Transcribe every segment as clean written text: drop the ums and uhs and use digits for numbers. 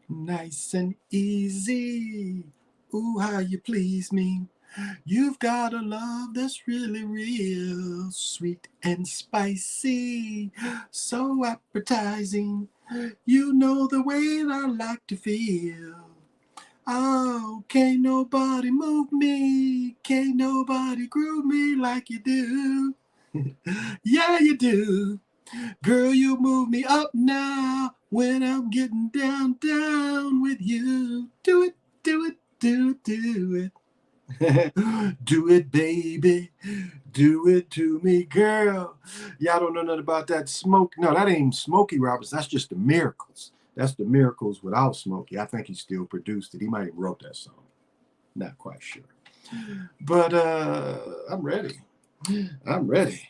Nice and easy. Ooh, how you please me. You've got a love that's really real, sweet and spicy, so appetizing. You know the way I like to feel. Oh, can't nobody move me, can't nobody groove me like you do. Yeah, you do. Girl, you move me up now when I'm getting down, down with you. Do it, do it, do it. Do it, baby. Do it to me, girl. Y'all don't know nothing about that smoke. No, that ain't Smokey Roberts. That's just the Miracles. That's the Miracles without Smokey. I think he still produced it. He might have wrote that song. Not quite sure. But I'm ready. I'm ready.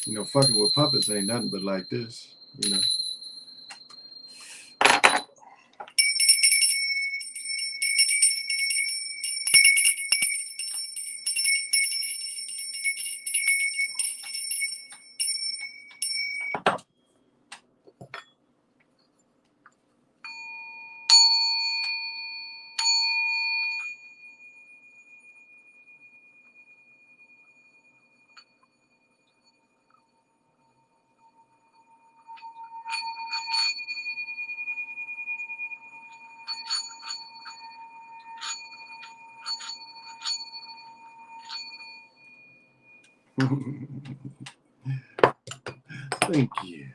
You know, fucking with puppets ain't nothing but like this, you know. Thank you.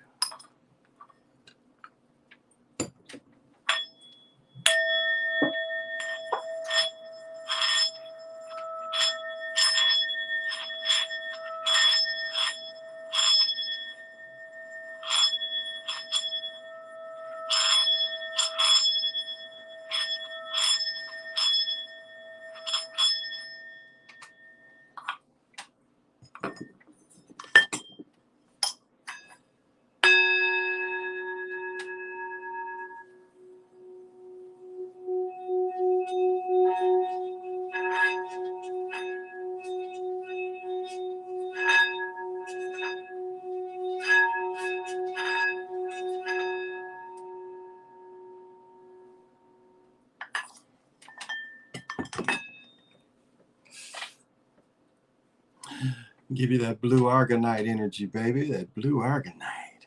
Give you that blue argonite energy, baby. That blue argonite.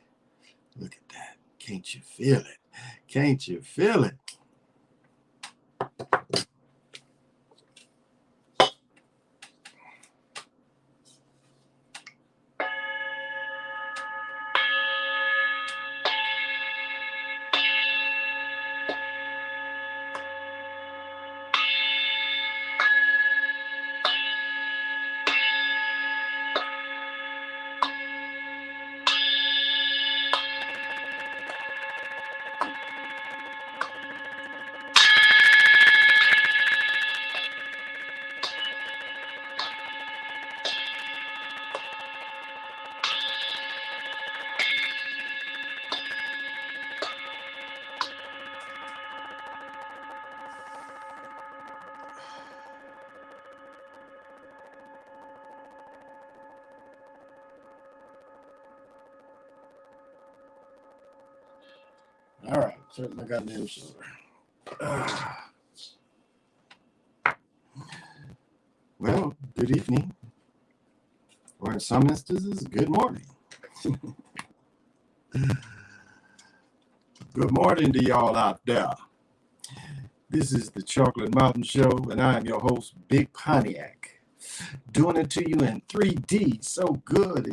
Look at that. Can't you feel it? Can't you feel it? All right, certainly got an intro. Well, good evening, or in some instances, good morning. Good morning to y'all out there. This is the Chocolate Mountain Show, and I am your host, Big Pontiac. Doing it to you in 3D. So good.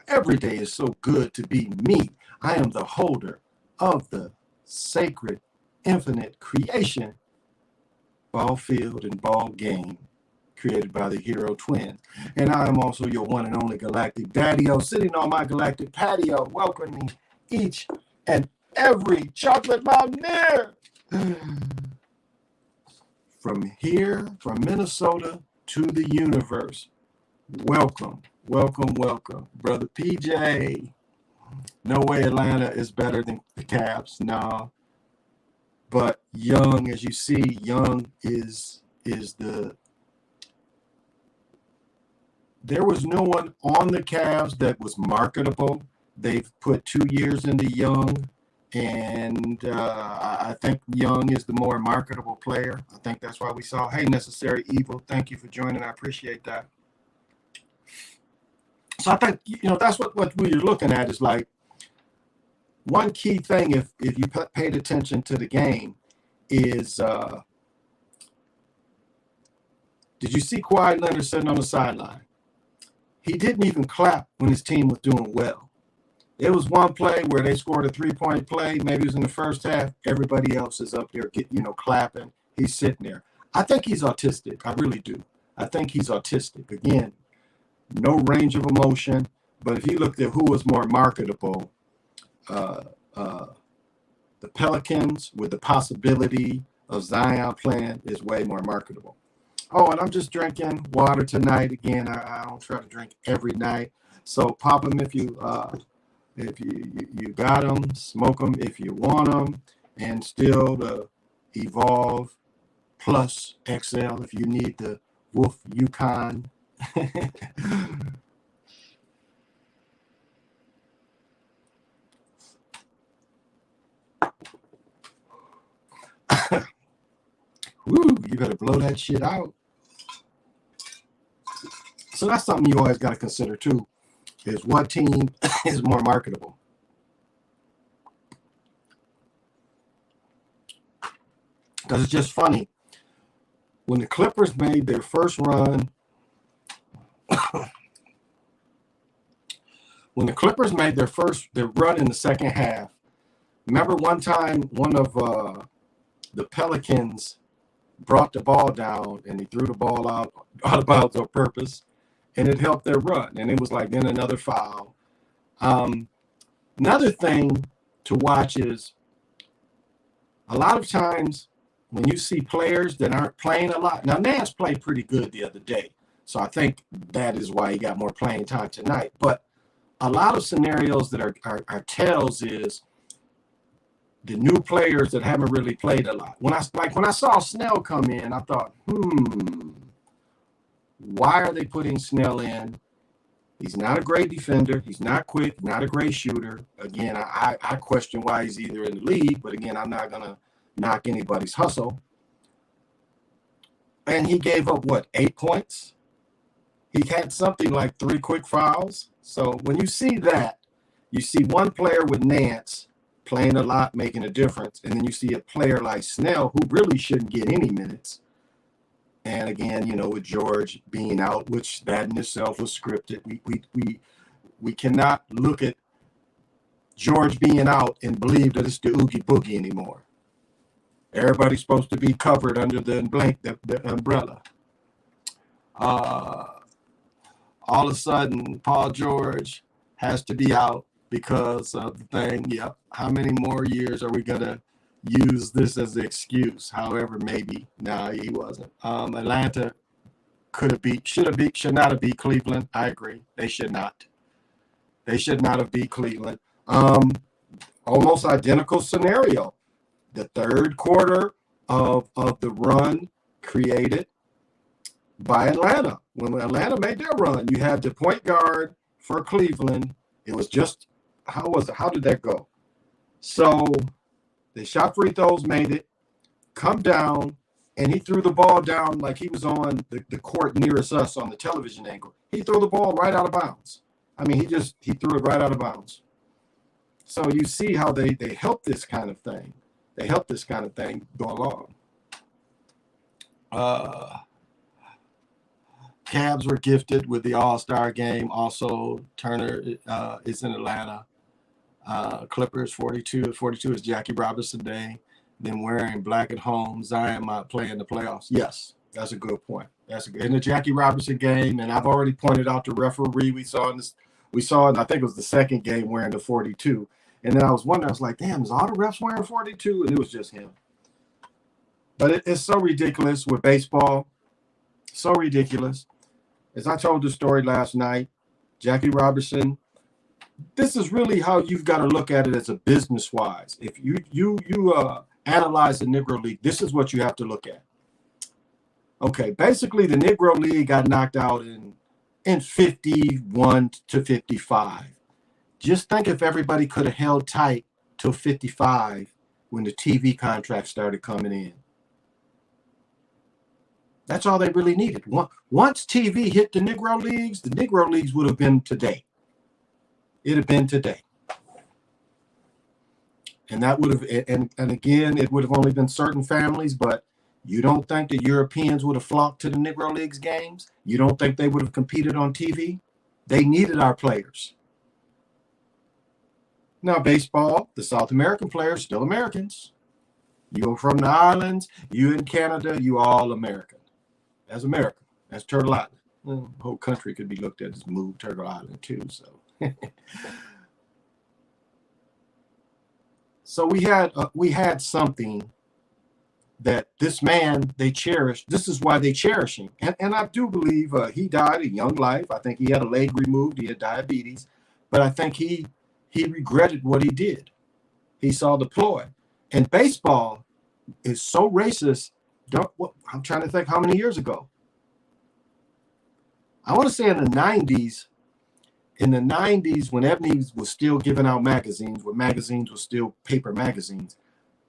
Every day is so good to be me. I am the holder of the sacred, infinite creation, ball field and ball game, created by the Hero Twins. And I am also your one and only galactic daddy-o, sitting on my galactic patio, welcoming each and every chocolate mountaineer. From here, from Minnesota to the universe. Welcome, Welcome, welcome. Brother PJ. No way Atlanta is better than the Cavs. No. But Young, as you see, Young is the... There was no one on the Cavs that was marketable. They've put 2 years into Young, and I think Young is the more marketable player. I think that's why we saw, hey, Necessary Evil, thank you for joining. I appreciate that. So I think, that's what we're looking at is like one key thing, if you paid attention to the game, is did you see Kawhi Leonard sitting on the sideline? He didn't even clap when his team was doing well. It was one play where they scored a 3-point play. Maybe it was in the first half. Everybody else is up there, clapping. He's sitting there. I think he's autistic. I really do. I think he's autistic. Again, no range of emotion. But if you looked at who was more marketable, the Pelicans with the possibility of Zion playing is way more marketable. Oh, and I'm just drinking water tonight. Again, I don't try to drink every night. So pop them if you got them, smoke them if you want them, and still the Evolve Plus XL if you need the Wolf Yukon. Woo, you better blow that shit out. So that's something you always got to consider too, is what team is more marketable. Because it's just funny. When the Clippers made their first run, their run in the second half, remember one time one of the Pelicans brought the ball down and he threw the ball out of bounds on purpose, and it helped their run. And it was like then another foul. Another thing to watch is a lot of times when you see players that aren't playing a lot. Now, Nance played pretty good the other day, so I think that is why he got more playing time tonight. But a lot of scenarios that are tells is the new players that haven't really played a lot. When I saw Snell come in, I thought, why are they putting Snell in? He's not a great defender. He's not quick, not a great shooter. Again, I question why he's either in the league, but again, I'm not going to knock anybody's hustle. And he gave up, 8 points? He had something like 3 quick fouls. So when you see that, you see one player with Nance playing a lot, making a difference. And then you see a player like Snell, who really shouldn't get any minutes. And again, with George being out, which that in itself was scripted. We cannot look at George being out and believe that it's the Oogie Boogie anymore. Everybody's supposed to be covered under the umbrella. All of a sudden, Paul George has to be out because of the thing. Yep. How many more years are we going to use this as an excuse? However, maybe. No, he wasn't. Atlanta should not have beat Cleveland. I agree. They should not. They should not have beat Cleveland. Almost identical scenario. The third quarter of the run created by Atlanta. When Atlanta made their run, you had the point guard for Cleveland. It was just, how was it? How did that go? So they shot free throws, made it, come down, and he threw the ball down like he was on the court nearest us on the television angle. He threw the ball right out of bounds. I mean, he threw it right out of bounds. So you see how they help this kind of thing. They help this kind of thing go along. Cavs were gifted with the All-Star game. Also, Turner is in Atlanta. Clippers 42 is Jackie Robinson Day. Then wearing black at home. Zion might play in the playoffs. Yes, that's a good point. In the Jackie Robinson game, and I've already pointed out the referee we saw in I think it was the second game wearing the 42. And then I was wondering, I was like, damn, is all the refs wearing 42? And it was just him. But it's so ridiculous with baseball. So ridiculous. As I told the story last night, Jackie Robinson. This is really how you've got to look at it as a business wise. If you analyze the Negro League, this is what you have to look at. Okay, basically the Negro League got knocked out in 51 to 55. Just think if everybody could have held tight till 55 when the TV contracts started coming in. That's all they really needed. Once TV hit the Negro Leagues would have been today. It'd have been today. And that would have, and again, it would have only been certain families, but you don't think the Europeans would have flocked to the Negro Leagues games? You don't think they would have competed on TV? They needed our players. Now, baseball, the South American players, still Americans. You're from the islands, you in Canada, you all American. That's America. That's Turtle Island. Well, the whole country could be looked at as moved Turtle Island too, so. So we had something that this man, they cherished. This is why they cherish him. And I do believe he died a young life. I think he had a leg removed. He had diabetes. But I think he regretted what he did. He saw the ploy. And baseball is so racist. I'm trying to think how many years ago. I want to say in the 90s. In the 90s, when Ebony was still giving out magazines, when magazines were still paper magazines,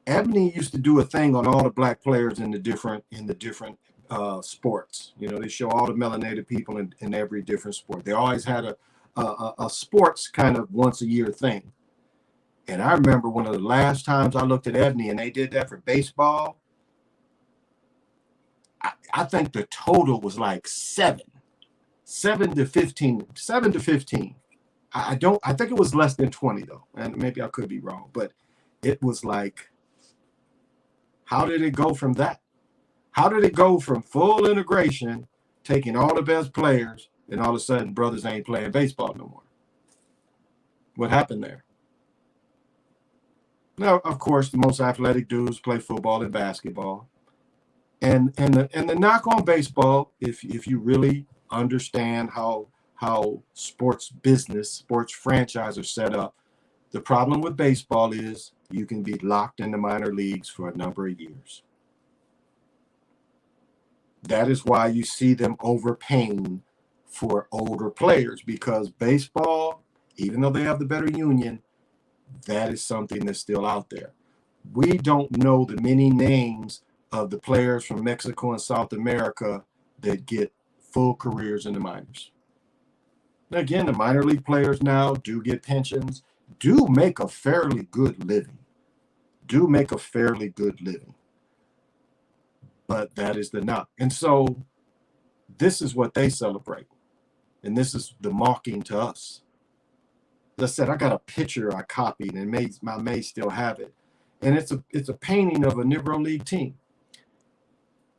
Ebony used to do a thing on all the black players in the different sports. You know, they show all the melanated people in every different sport. They always had a sports kind of once a year thing. And I remember one of the last times I looked at Ebony, and they did that for baseball. I think the total was like 7 to 15. I think it was less than 20 though. And maybe I could be wrong, but it was like, how did it go from that? How did it go from full integration, taking all the best players, and all of a sudden brothers ain't playing baseball no more? What happened there? Now, of course, the most athletic dudes play football and basketball. And the knock on baseball, if you really understand how sports franchise are set up, the problem with baseball is you can be locked in the minor leagues for a number of years. That is why you see them overpaying for older players, because baseball, even though they have the better union, that is something that's still out there. We don't know the many names of the players from Mexico and South America that get full careers in the minors. Again, the minor league players now do get pensions, do make a fairly good living. But that is the knock. And so this is what they celebrate. And this is the mocking to us. As I said, I got a picture I copied, and I may still have it. And it's a painting of a Negro League team.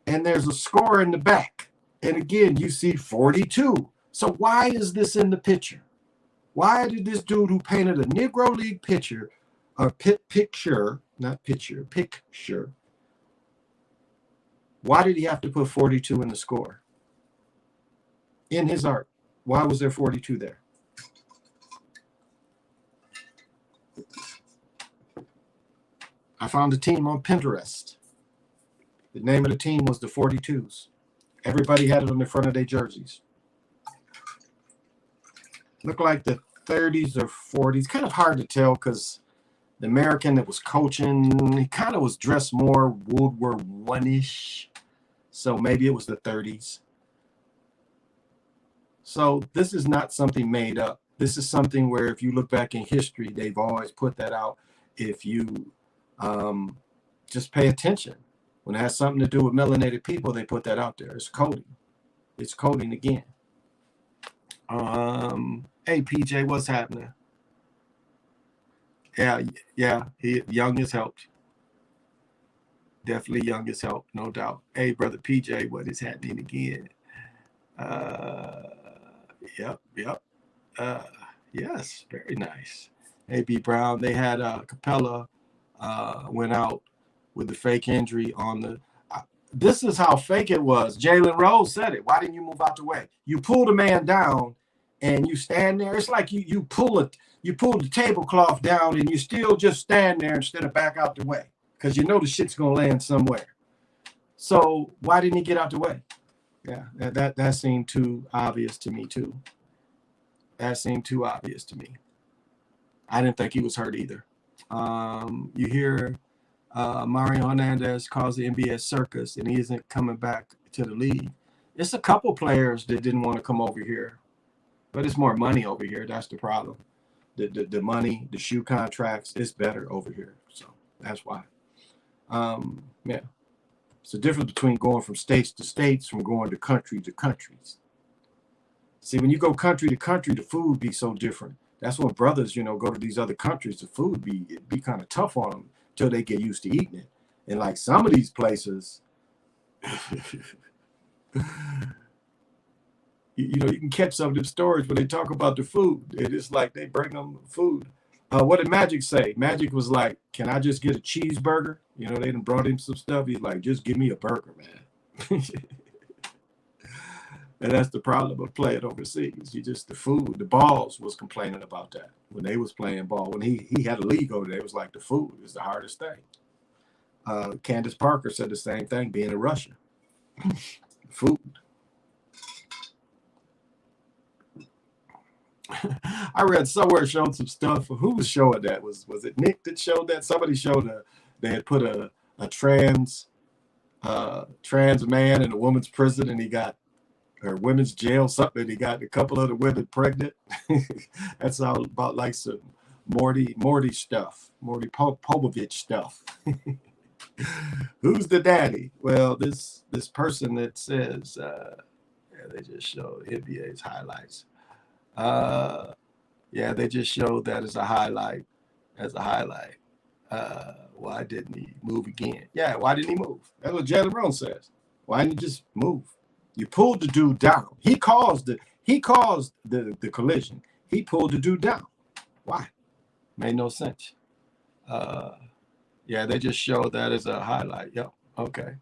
And there's a score in the back. And again, you see 42. So why is this in the picture? Why did this dude who painted a Negro League picture, why did he have to put 42 in the score? In his art, why was there 42 there? I found a team on Pinterest. The name of the team was the 42s. Everybody had it on the front of their jerseys. Looked like the 30s or 40s. Kind of hard to tell because the American that was coaching, he kind of was dressed more World War I-ish. So maybe it was the 30s. So this is not something made up. This is something where if you look back in history, they've always put that out. If you just pay attention. When it has something to do with melanated people, they put that out there. It's coding. It's coding again. Hey, PJ, what's happening? Yeah, young has helped. Definitely young has helped, no doubt. Hey, brother PJ, what is happening again? Yep. Yes, very nice. Hey, B Brown, they had Capella went out with the fake injury on the. This is how fake it was. Jalen Rose said it. Why didn't you move out the way? You pulled a man down, and you stand there. It's like you pull the tablecloth down and you still just stand there instead of back out the way because you know the shit's gonna land somewhere. So why didn't he get out the way? Yeah, that seemed too obvious to me too. That seemed too obvious to me. I didn't think he was hurt either. You hear Mario Hernandez calls the NBA a circus, and he isn't coming back to the league. It's a couple players that didn't want to come over here, but it's more money over here. That's the problem. The money, the shoe contracts, is better over here. So that's why. Yeah. It's the difference between going from states to states from going to country to countries. See, when you go country to country, the food be so different. That's when brothers, go to these other countries, the food be kind of tough on them until they get used to eating it. And like some of these places, you can catch some of them stories when they talk about the food. And it's like they bring them food. What did Magic say? Magic was like, can I just get a cheeseburger? They done brought him some stuff. He's like, just give me a burger, man. And that's the problem of playing overseas. The food, the balls was complaining about that when they was playing ball. When he had a league over there, it was like the food is the hardest thing. Candace Parker said the same thing, being in Russia. Food. I read somewhere showed some stuff. Who was showing that? Was it Nick that showed that? Somebody showed they had put a trans man in a woman's prison, and he got, or women's jail, something. He got a couple other women pregnant. That's all about like some Morty stuff, Morty Popovich stuff. Who's the daddy? Well, this person that says, they just showed NBA's highlights. They just showed that as a highlight. Why didn't he move again? Yeah, why didn't he move? That's what Jalen Brown says. Why didn't you just move? You pulled the dude down. He caused the collision. He pulled the dude down. Why? Made no sense. They just showed that as a highlight. Yep. Okay.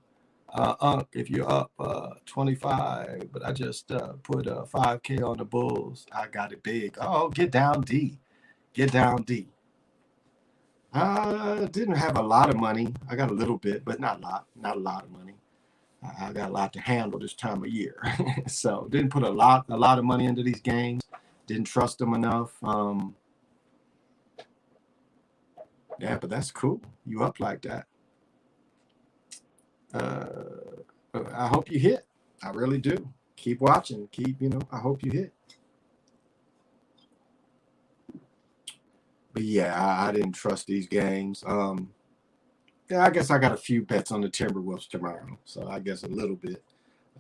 If you're up 25, but I just put a 5K on the Bulls. I got it big. Oh, get down D. Get down D. Didn't have a lot of money. I got a little bit, but not a lot of money. I got a lot to handle this time of year. So didn't put a lot of money into these games. Didn't trust them enough. But that's cool. You up like that. I hope you hit. I really do. Keep watching. I hope you hit. But yeah, I didn't trust these games. I guess I got a few bets on the Timberwolves tomorrow. So I guess a little bit.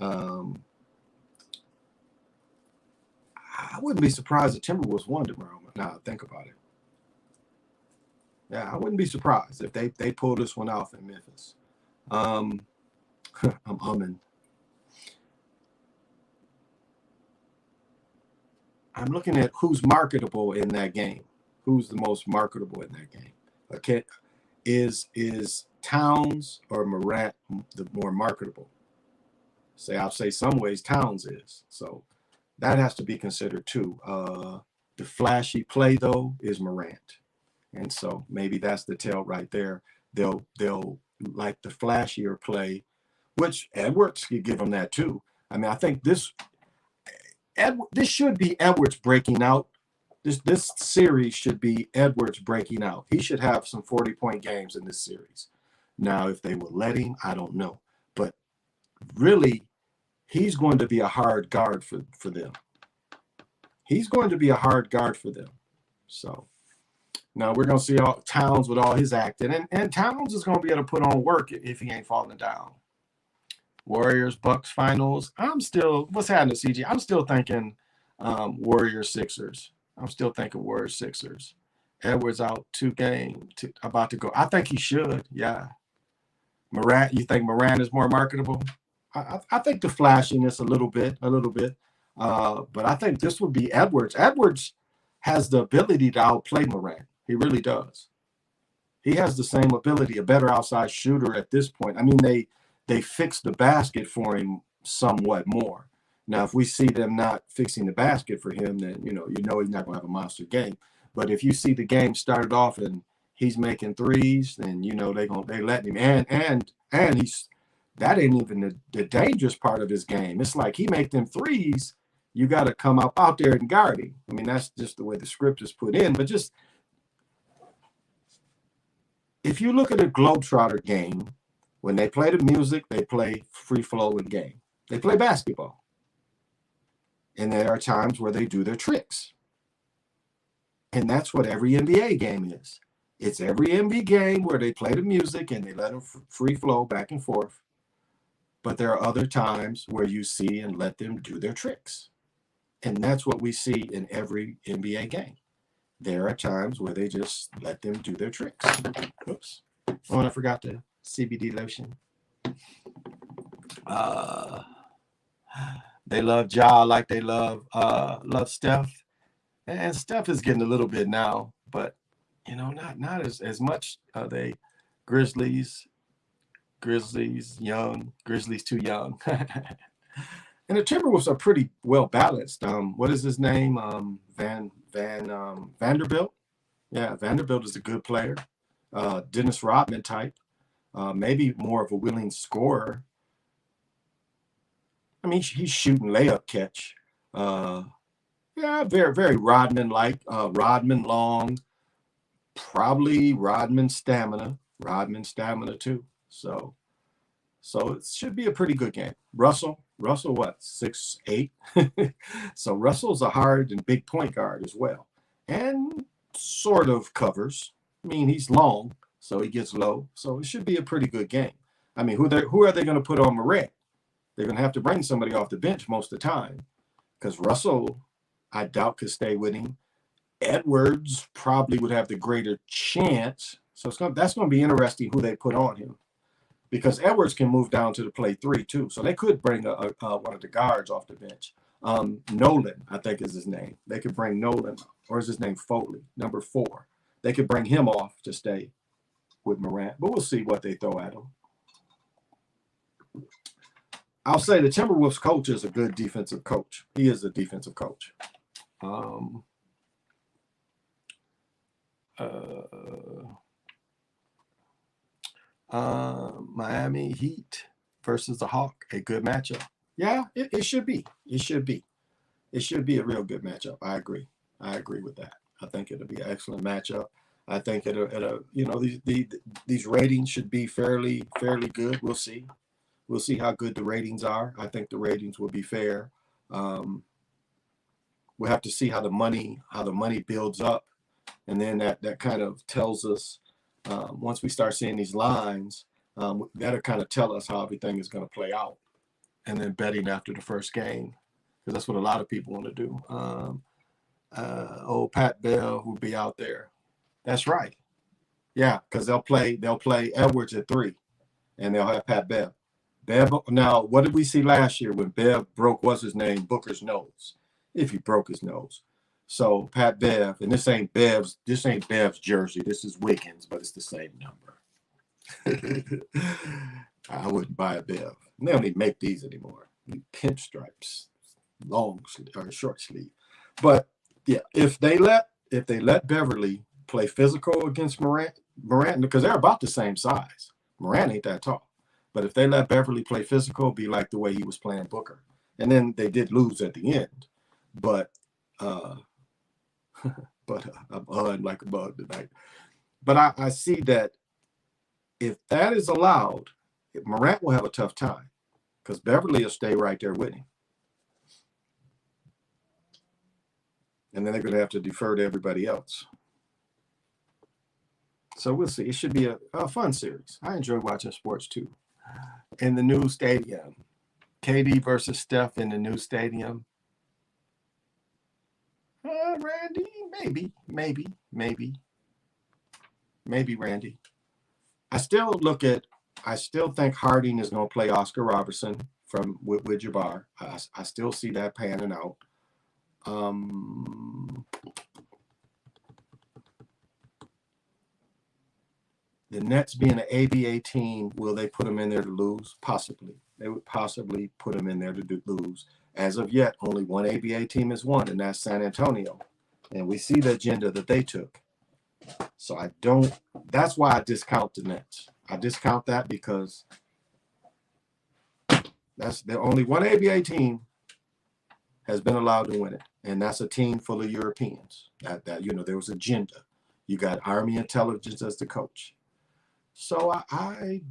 I wouldn't be surprised if Timberwolves won tomorrow. Now I think about it. Yeah, I wouldn't be surprised if they pull this one off in Memphis. I'm humming. I'm looking at who's marketable in that game. Who's the most marketable in that game? Okay, is Towns or Morant the more marketable? I'll say some ways Towns is. So that has to be considered too. The flashy play though is Morant, and so maybe that's the tell right there. They'll like the flashier play, which Edwards could give them that too. I mean, I think this should be Edwards breaking out. This series should be Edwards breaking out. He should have some 40-point games in this series. Now, if they will let him, I don't know. But really, he's going to be a hard guard for them. He's going to be a hard guard for them. So now we're going to see Towns with all his acting. And Towns is going to be able to put on work if he ain't falling down. Warriors, Bucks finals. What's happening, CG? I'm still thinking Warriors, Sixers. I'm still thinking Warriors, Sixers. Edwards out 2 games, about to go. I think he should, yeah. Morant, you think Morant is more marketable? I think the flashiness a little bit. But I think this would be Edwards. Edwards has the ability to outplay Morant. He really does. He has the same ability, a better outside shooter at this point. I mean, they fixed the basket for him somewhat more. Now, if we see them not fixing the basket for him, then you know he's not going to have a monster game. But if you see the game started off and he's making threes, then you know they let him. And he's that ain't even the dangerous part of his game. It's like he make them threes, you got to come up out there and guard him. I mean, that's just the way the script is put in. But just if you look at a Globetrotter game, when they play the music, they play free flowing game. They play basketball. And there are times where they do their tricks. And that's what every NBA game is. It's every NBA game where they play the music and they let them free flow back and forth. But there are other times where you see and let them do their tricks. And that's what we see in every NBA game. There are times where they just let them do their tricks. Oops. Oh, and I forgot the CBD lotion. They love Ja like they love Steph. And Steph is getting a little bit now, but you know, not as much. They Grizzlies young, Grizzlies too young. And the Timberwolves are pretty well balanced. What is his name? Vanderbilt. Yeah, Vanderbilt is a good player. Dennis Rodman type. Maybe more of a willing scorer. I mean, he's shooting layup catch. Yeah, very, very Rodman-like. Rodman long. Probably Rodman stamina too. So it should be a pretty good game. Russell what, 6'8"? So Russell's a hard and big point guard as well. And sort of covers. I mean, he's long, so he gets low. So it should be a pretty good game. I mean, who are they going to put on Morant? They're going to have to bring somebody off the bench most of the time. Because Russell, I doubt, could stay with him. Edwards probably would have the greater chance. So that's going to be interesting who they put on him. Because Edwards can move down to the play 3 too. So they could bring one of the guards off the bench. Nolan, I think is his name. They could bring Nolan, or is his name Foley, number 4. They could bring him off to stay with Morant. But we'll see what they throw at him. I'll say the Timberwolves coach is a good defensive coach. He is a defensive coach. Miami Heat versus the Hawk, a good matchup. Yeah, it should be. It should be a real good matchup. I agree with that. I think it'll be an excellent matchup. I think it'll you know, these ratings should be fairly good. We'll see how good the ratings are. I think the ratings will be fair. We'll have to see how the money builds up, and then that kind of tells us. Once we start seeing these lines, that'll kind of tell us how everything is going to play out. And then betting after the first game, because that's what a lot of people want to do. Old Pat Bell will be out there. That's right. Yeah, because they'll play Edwards at 3, and they'll have Pat Bell. Now, what did we see last year when Bev broke, what's his name, Booker's nose? If he broke his nose. So Pat Bev, and this ain't Bev's jersey. This is Wiggins, but it's the same number. I wouldn't buy a Bev. They don't even make these anymore. Pinstripes, long sleeve or short sleeve. But yeah, if they let Beverly play physical against Morant, because they're about the same size. Morant ain't that tall. But if they let Beverly play physical, be like the way he was playing Booker. And then they did lose at the end. But I'm like a bug tonight. But I see that if that is allowed, Morant will have a tough time because Beverly will stay right there with him. And then they're going to have to defer to everybody else. So we'll see. It should be a fun series. I enjoy watching sports too. In the new stadium, KD versus Steph in the new stadium. Randy, maybe Randy. I still think Harding is going to play Oscar Robertson with Jaguar. I still see that panning out. The Nets being an ABA team, will they put them in there to lose? Possibly. they would possibly put them in there to lose. As of yet, only one ABA team has won, and that's San Antonio. And we see the agenda that they took. So I don't, that's why I discount the Nets. I discount that because that's the only one ABA team has been allowed to win it. And that's a team full of Europeans. That there was agenda. You got Army intelligence as the coach. So I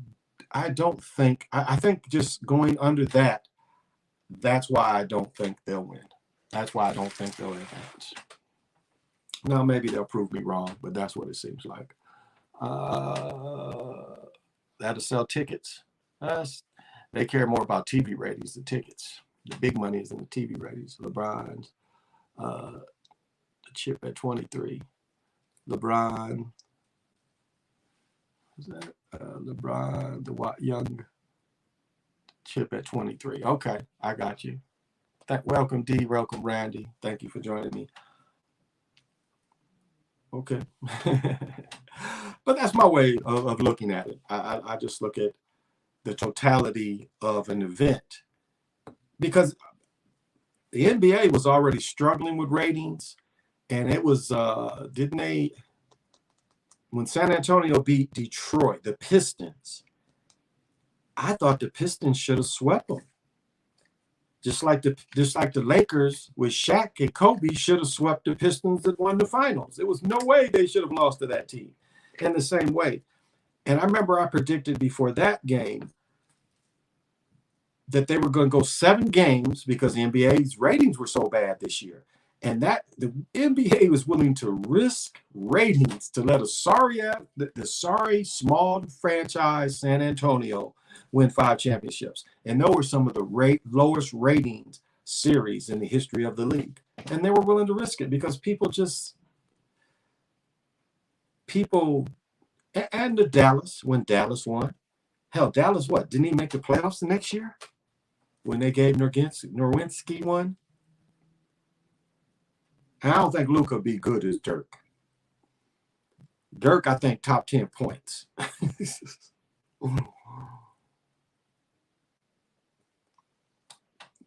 don't think, I think just going under that, that's why I don't think they'll win. That's why I don't think they'll advance. Now, maybe they'll prove me wrong, but that's what it seems like. That'll sell tickets. They care more about TV ratings than tickets. The big money is in the TV ratings. LeBron's the chip at 23. LeBron, is that LeBron, the young chip at 23. Okay, I got you. Welcome, D. Welcome, Randy. Thank you for joining me. Okay. But that's my way of looking at it. I just look at the totality of an event, because the NBA was already struggling with ratings, and it was, when San Antonio beat Detroit, the Pistons, I thought the Pistons should have swept them. Just like the Lakers with Shaq and Kobe should have swept the Pistons that won the finals. There was no way they should have lost to that team in the same way. And I remember I predicted before that game that they were going to go 7 games because the NBA's ratings were so bad this year. And that the NBA was willing to risk ratings to let the sorry small franchise San Antonio win 5 championships. And those were some of the lowest ratings series in the history of the league. And they were willing to risk it because and the Dallas, when Dallas won. Hell, Dallas what? Didn't he make the playoffs the next year? When they gave Nowinski one? I don't think Luka be good as Dirk. Dirk, I think, top 10 points.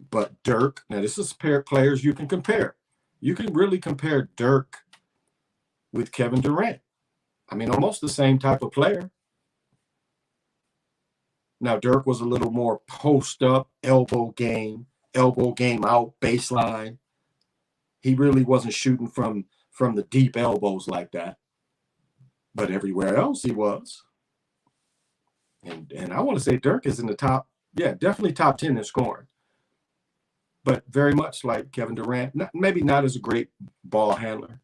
But Dirk, now this is players you can compare. You can really compare Dirk with Kevin Durant. I mean, almost the same type of player. Now, Dirk was a little more post-up, elbow game out, baseline. He really wasn't shooting from the deep elbows like that. But everywhere else he was. And I want to say Dirk is in the top, definitely top 10 in scoring. But very much like Kevin Durant, maybe not as a great ball handler.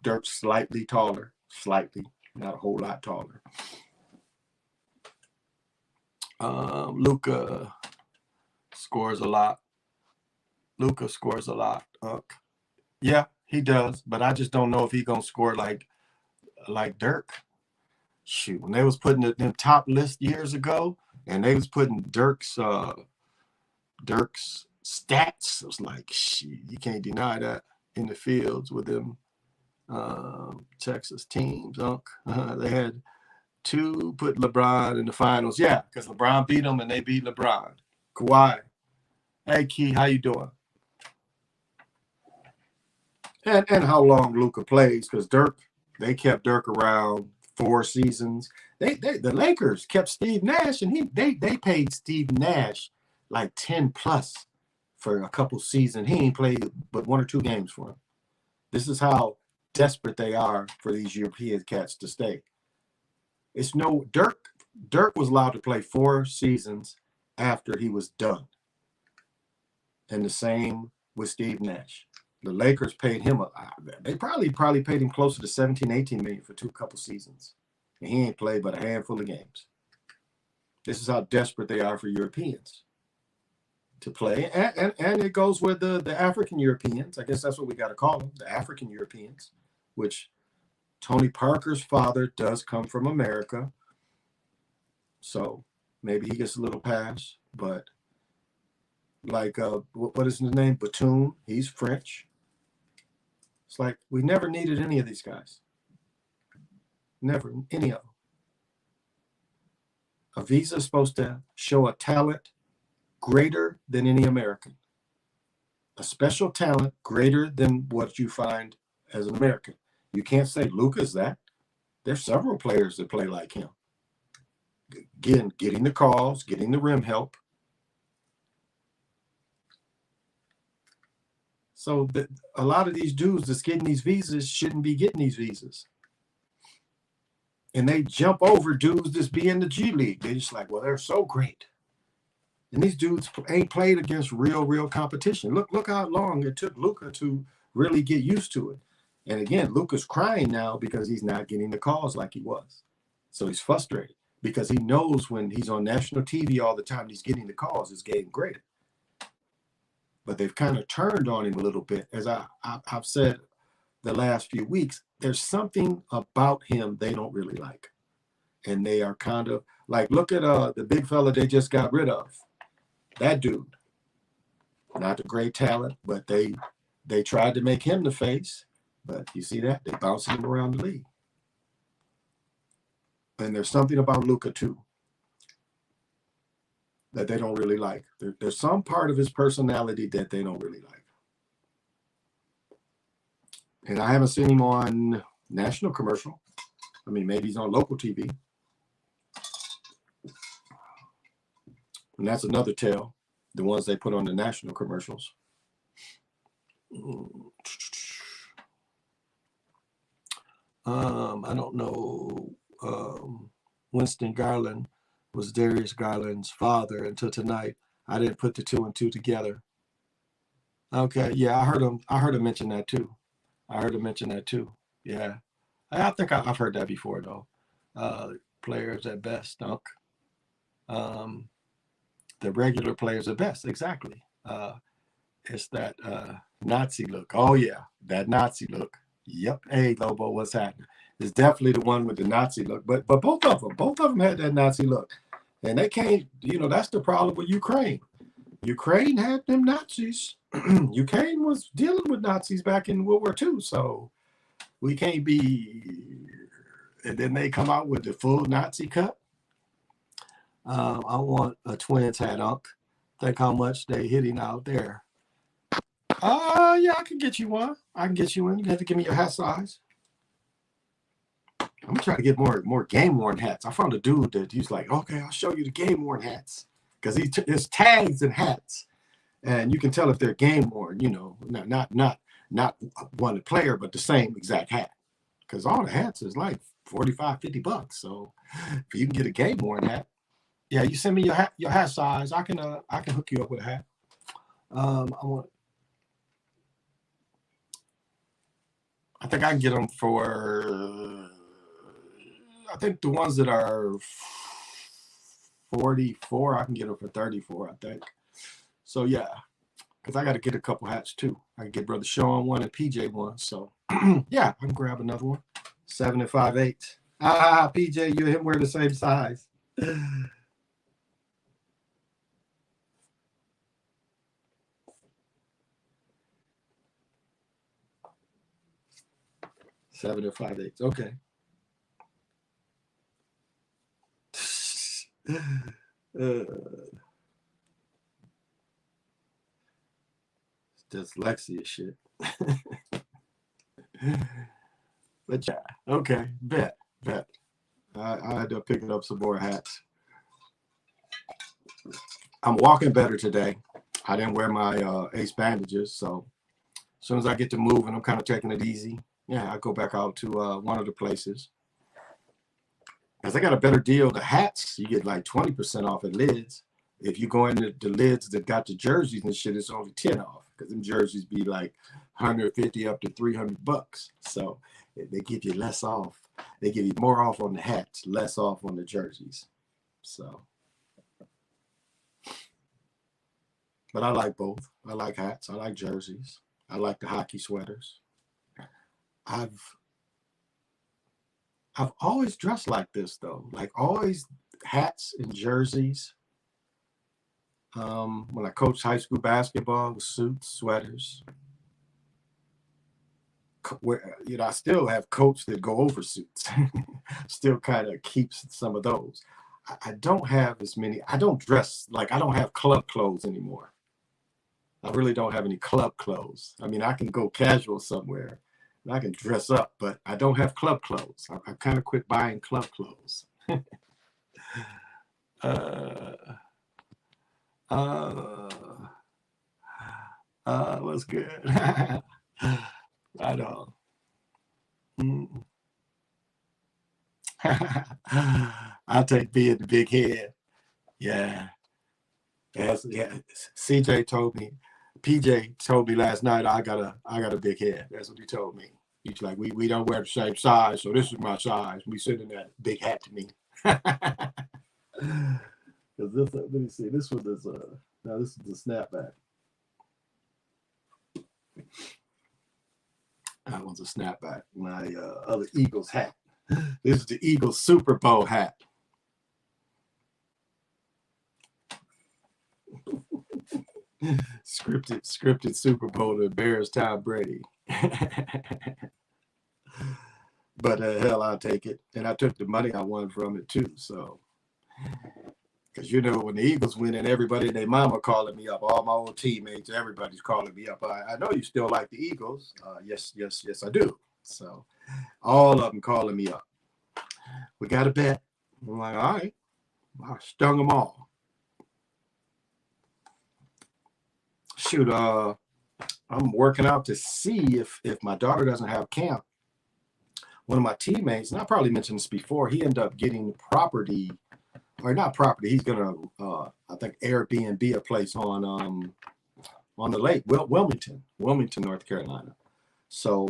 Dirk's slightly taller, not a whole lot taller. Luka scores a lot. Yeah, he does, but I just don't know if he's gonna score like Dirk. Shoot, when they was putting them top list years ago, and they was putting Dirk's stats, it was like, shit, you can't deny that in the fields with them Texas teams. They had 2 put LeBron in the finals. Yeah, because LeBron beat them and they beat LeBron. Kawhi. Hey, Key, how you doing? And how long Luka plays, because they kept Dirk around 4 seasons. The Lakers kept Steve Nash, and they paid Steve Nash like 10 plus for a couple seasons. He ain't played but 1 or 2 games for him. This is how desperate they are for these European cats to stay. It's no Dirk was allowed to play 4 seasons after he was done. And the same with Steve Nash. The Lakers paid him they probably paid him closer to 17, 18 million for couple seasons. And he ain't played but a handful of games. This is how desperate they are for Europeans to play. And it goes with the African Europeans. I guess that's what we got to call them, the African Europeans, which Tony Parker's father does come from America. So maybe he gets a little pass, but like, what is his name? Batum, he's French. It's like we never needed any of these guys. Never, any of them. A visa is supposed to show a talent greater than any American, a special talent greater than what you find as an American. You can't say Luka's that. There's several players that play like him. Again, getting the calls, getting the rim help. So a lot of these dudes that's getting these visas shouldn't be getting these visas. And they jump over dudes that's be in the G League. They're just like, well, they're so great. And these dudes ain't played against real competition. Look how long it took Luka to really get used to it. And again, Luka's crying now because he's not getting the calls like he was. So he's frustrated because he knows when he's on national TV all the time, he's getting the calls, it's getting greater. But they've kind of turned on him a little bit. As I've said the last few weeks, there's something about him they don't really like. And they are kind of like, look at the big fella they just got rid of. That dude. Not a great talent, but they tried to make him the face. But you see that? They bouncing him around the league. And there's something about Luka, too, that they don't really like. There's some part of his personality that they don't really like. And I haven't seen him on national commercial. I mean, maybe he's on local TV. And that's another tale, the ones they put on the national commercials. I don't know. Winston Garland was Darius Garland's father until tonight. I didn't put the 2 and 2 together. Okay, yeah, I heard him mention that too. Yeah, I think I've heard that before though. Players at best stunk. The regular players at best, exactly. It's that Nazi look. Oh yeah, that Nazi look. Yep. Hey Lobo, what's happening? It's definitely the one with the Nazi look. But both of them had that Nazi look, and they can't. That's the problem with Ukraine. Ukraine had them Nazis. Ukraine was dealing with Nazis back in World War II, so we can't be. And then they come out with the full Nazi cut. I want a Twins hat, Unc. Think how much they hitting out there. Yeah, I can get you one. I can get you one. You have to give me your hat size. I'm trying to get more game worn hats. I found a dude that he's like, okay, I'll show you the game worn hats because there's tags and hats, and you can tell if they're game worn. Not one player, but the same exact hat. Because all the hats is like $45-$50. So if you can get a game worn hat, yeah, you send me your hat size. I can hook you up with a hat. I think I can get them for. I think the ones that are 44, I can get them for 34. I think. So yeah, because I got to get a couple hats too. I can get Brother Sean one and PJ one. So yeah, I can grab another one. 7 and 5/8. PJ, you and him wear the same size. 7 and 5/8. Okay. Dyslexia shit. But yeah, okay, bet. I had to pick up some more hats. I'm walking better today. I didn't wear my ace bandages, so as soon as I get to moving, I'm kind of taking it easy. Yeah, I go back out to one of the places. Because I got a better deal. The hats, you get like 20% off at Lids. If you go into the Lids that got the jerseys and shit, it's only 10 off. Because them jerseys be like 150 up to $300. So they give you less off. They give you more off on the hats, less off on the jerseys. So. But I like both. I like hats. I like jerseys. I like the hockey sweaters. I've always dressed like this though, like always hats and jerseys. When I coached high school basketball, with suits, sweaters. I still have coats that go over suits. Still kind of keeps some of those. I don't have as many. I don't dress like I don't have club clothes anymore. I really don't have any club clothes. I mean, I can go casual somewhere and I can dress up, but I don't have club clothes. I kind of quit buying club clothes. uh, uh, what's good? I know. Mm. I'll take being the big head. Yeah. Yeah. CJ told me, PJ told me last night I got a big head. That's what he told me. He's like, we don't wear the same size, so this is my size. We sending that big hat to me. Because this, let me see, this one is now this is the snapback. That one's a snapback. My other Eagles hat. This is the Eagles Super Bowl hat. scripted Super Bowl to embarrass Tom Brady. But hell, I'll take it. And I took the money I won from it too. So, because when the Eagles win and everybody and their mama calling me up, all my old teammates, everybody's calling me up. I know you still like the Eagles. Yes, I do. So, all of them calling me up. We got a bet. I'm like, all right. I stung them all. Shoot, I'm working out to see if my daughter doesn't have camp. One of my teammates, and I probably mentioned this before, he ended up getting property, or not property. He's gonna, I think, Airbnb a place on the lake, Wilmington, North Carolina. So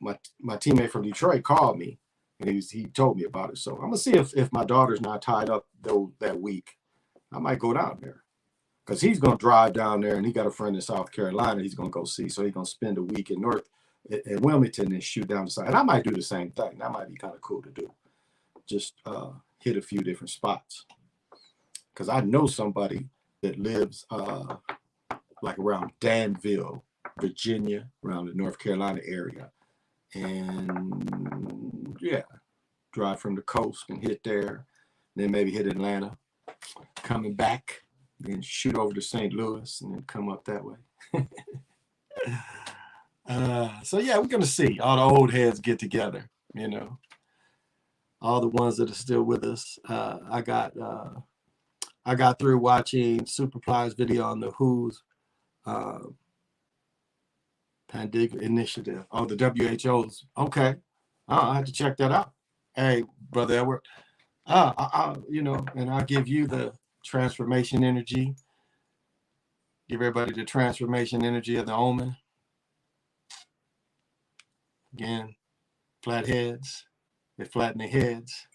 my teammate from Detroit called me, and he told me about it. So I'm gonna see if my daughter's not tied up though that week. I might go down there. Because he's going to drive down there, and he got a friend in South Carolina he's going to go see. So he's going to spend a week in Wilmington and shoot down the side. And I might do the same thing. That might be kind of cool to do. Just hit a few different spots. Because I know somebody that lives like around Danville, Virginia, around the North Carolina area. And yeah, drive from the coast and hit there. Then maybe hit Atlanta. Coming back. Then shoot over to St. Louis and then come up that way. So yeah, we're gonna see all the old heads get together. All the ones that are still with us. I got through watching Superfly's video on the WHO's pandemic initiative. Oh, the WHO's. Okay, I have to check that out. Hey, brother Edward. And I'll give you the transformation energy. Give everybody the transformation energy of the omen. Again, flat heads. They flatten their heads.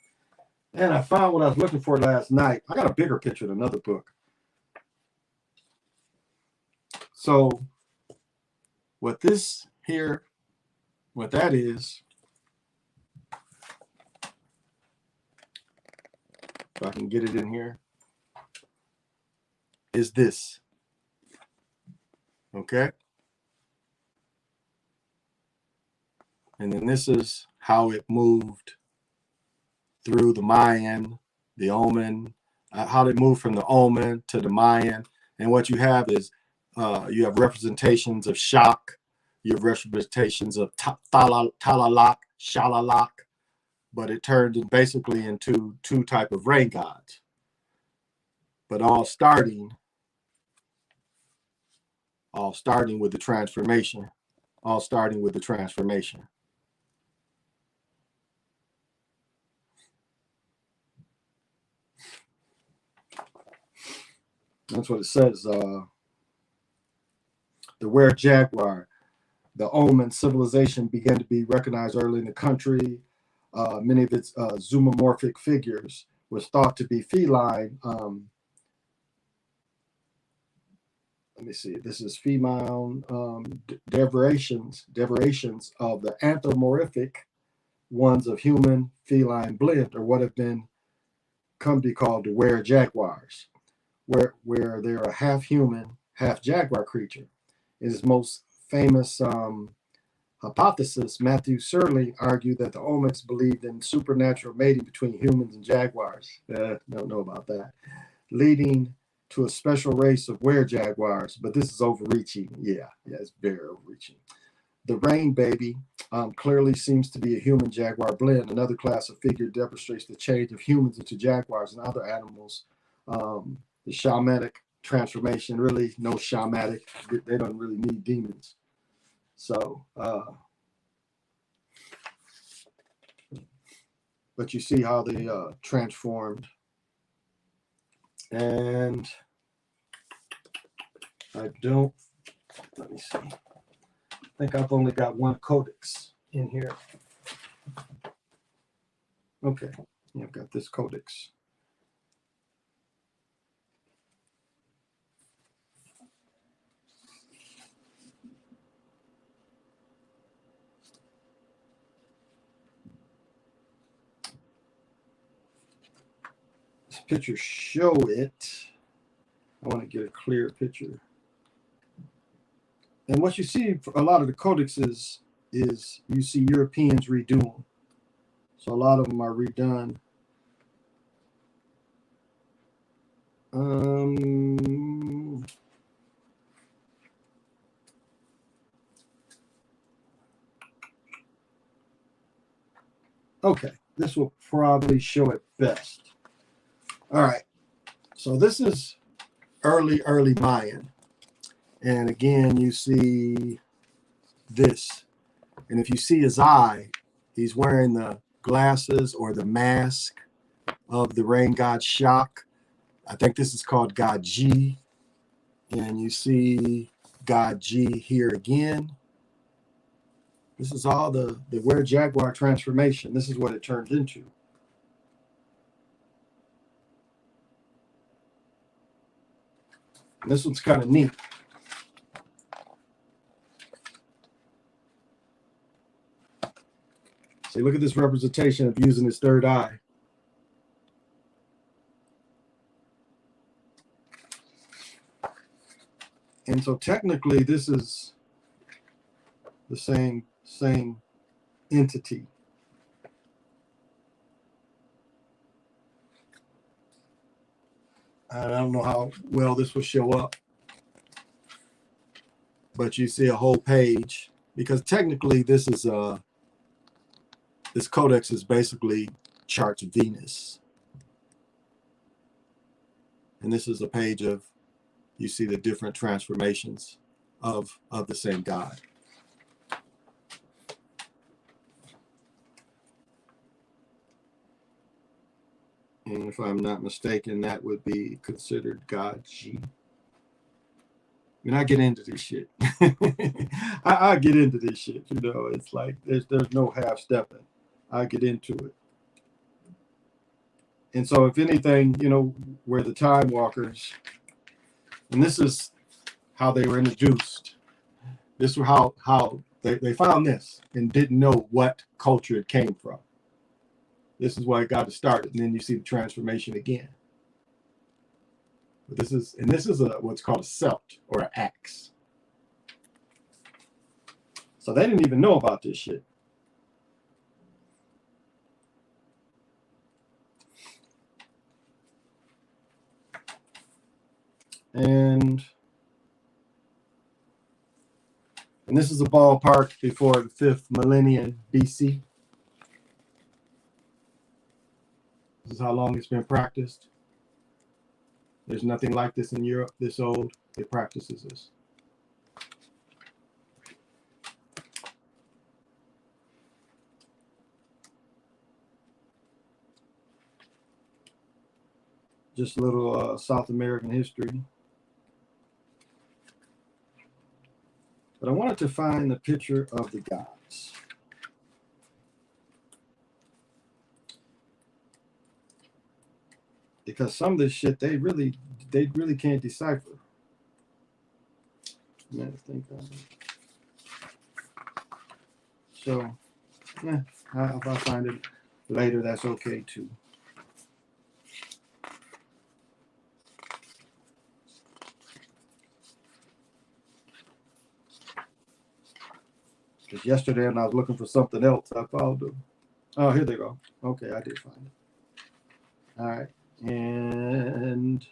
And I found what I was looking for last night. I got a bigger picture in another book. So what that is, if I can get it in here, is this. Okay? And then this is how it moved through the Mayan, the omen, how it moved from the omen to the Mayan. And what you have is you have representations of shock, you have representations of talalak, shalalak, but it turned basically into two type of rain gods. But all starting with the transformation. All starting with the transformation. That's what it says. The Where Jaguar, the omen civilization began to be recognized early in the country. Many of its zoomorphic figures was thought to be feline. Let me see. This is female derivations of the anthropomorphic ones of human feline blend, or what have come to be called the Where Jaguars, where they're a half human, half jaguar creature. Its most famous hypothesis, Matthew Serling argued that the Olmecs believed in supernatural mating between humans and jaguars. Don't know about that. Leading to a special race of were jaguars, but this is overreaching. Yeah, it's very overreaching. The rain baby clearly seems to be a human jaguar blend. Another class of figure demonstrates the change of humans into jaguars and other animals. The shamanic transformation, really no shamanic. They don't really need demons. So, but you see how they transformed. And let me see. I think I've only got one codex in here. Okay, I've got this codex. This picture show it. I want to get a clear picture. And what you see for a lot of the codexes is you see Europeans redo them. So a lot of them are redone. Okay, this will probably show it best. All right, so this is early Mayan. And again, you see this. And if you see his eye, he's wearing the glasses or the mask of the rain god Shak. I think this is called God G. And you see God G here again. This is all the Where Jaguar transformation. This is what it turned into. And this one's kind of neat. See, look at this representation of using his third eye. And so technically this is the same entity. I don't know how well this will show up, but you see a whole page, because technically this is this codex is basically charts of Venus. And this is a page of, you see the different transformations of the same god. And if I'm not mistaken, that would be considered God G. I mean, I get into this shit. I get into this shit, you know. It's like there's no half stepping. I get into it. And so if anything, you know, we're the time walkers. And this is how they were introduced. This is how they found this and didn't know what culture it came from. This is why it got started. And then you see the transformation again. But this is what's called a celt or an axe. So they didn't even know about this shit. And this is a ballpark before the 5th millennium BC. This is how long it's been practiced. There's nothing like this in Europe this old. It practices this. Just a little South American history. But I wanted to find the picture of the gods. Because some of this shit they really can't decipher. I think so. If I find it later, that's okay too. Yesterday when I was looking for something else, I found them. Oh, here they go. Okay, I did find it. All right. And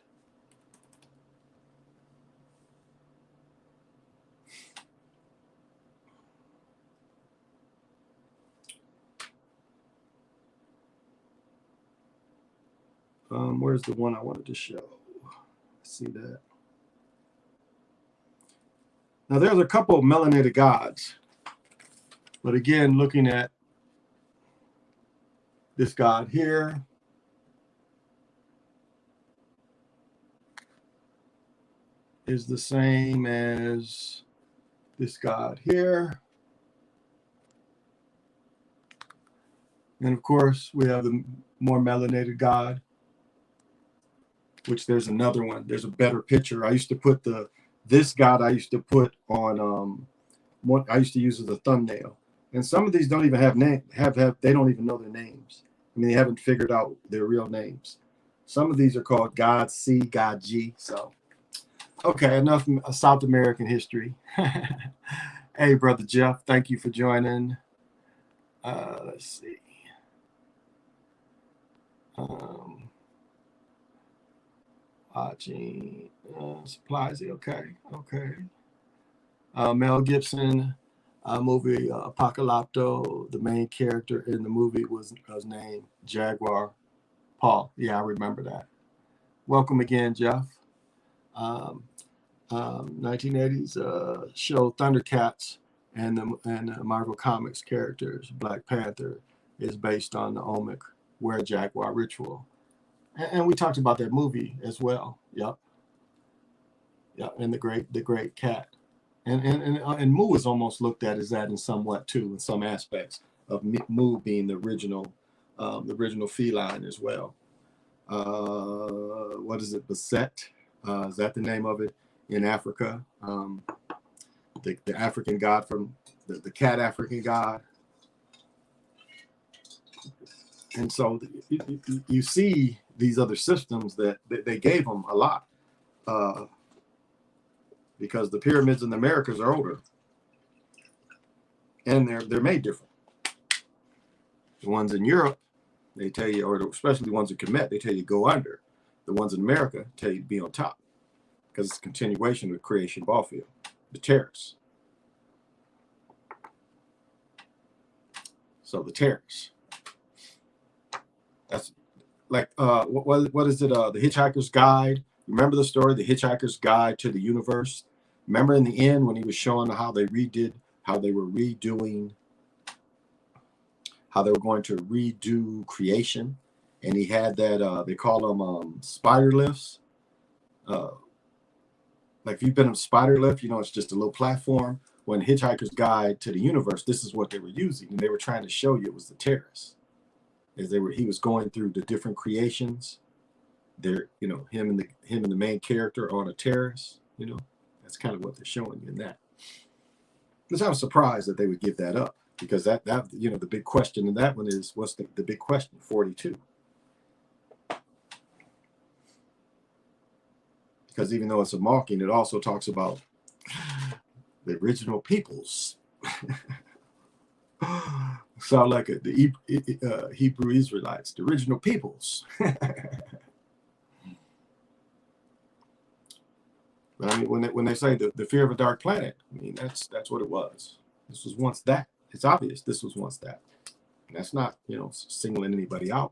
where's the one I wanted to show? See that. Now there's a couple of melanated gods, but again, looking at this god here, is the same as this god here. And of course, we have the more melanated god, which there's another one. There's a better picture. I used to put this god I used to put on what I used to use as a thumbnail. And some of these don't even have name they don't even know their names. I mean, they haven't figured out their real names. Some of these are called God C, God G. So okay, enough South American history. Hey, Brother Jeff, thank you for joining. Let's see. Watching supplies. Okay. Mel Gibson movie Apocalypto. The main character in the movie was named Jaguar Paul. Yeah, I remember that. Welcome again, Jeff. 1980s show Thundercats and the Marvel Comics characters Black Panther is based on the Olmec Where Jaguar ritual. And we talked about that movie as well. Yep. And the great cat. And Mu is almost looked at as that in somewhat too, in some aspects of Mu being the original feline as well. What is it? Basset? Is that the name of it in Africa? The African god from the cat African god. And so you see these other systems that they gave them a lot because the pyramids in the Americas are older and they're made different. The ones in Europe, they tell you, or especially the ones in Kemet, they tell you go under. The ones in America tell you to be on top because it's a continuation of the creation ball field, the terrace. So the terrace. That's like what is it? The Hitchhiker's Guide. Remember the story, The Hitchhiker's Guide to the Universe? Remember in the end when he was showing how they were going to redo creation, and he had that they call them spider lifts. Like if you've been on a spider lift, it's just a little platform. When Hitchhiker's Guide to the Universe, this is what they were using, and they were trying to show you it was the terrace. He was going through the different creations. There, him and the main character on a terrace. That's kind of what they're showing you in that. Because I was surprised that they would give that up, because that the big question in that one is, what's the big question? 42. Because even though it's a mocking, it also talks about the original peoples. Sound like the Hebrew Israelites, the original peoples. But I mean, when they say the fear of a dark planet, I mean that's what it was. This was once that. It's obvious this was once that. And that's not singling anybody out,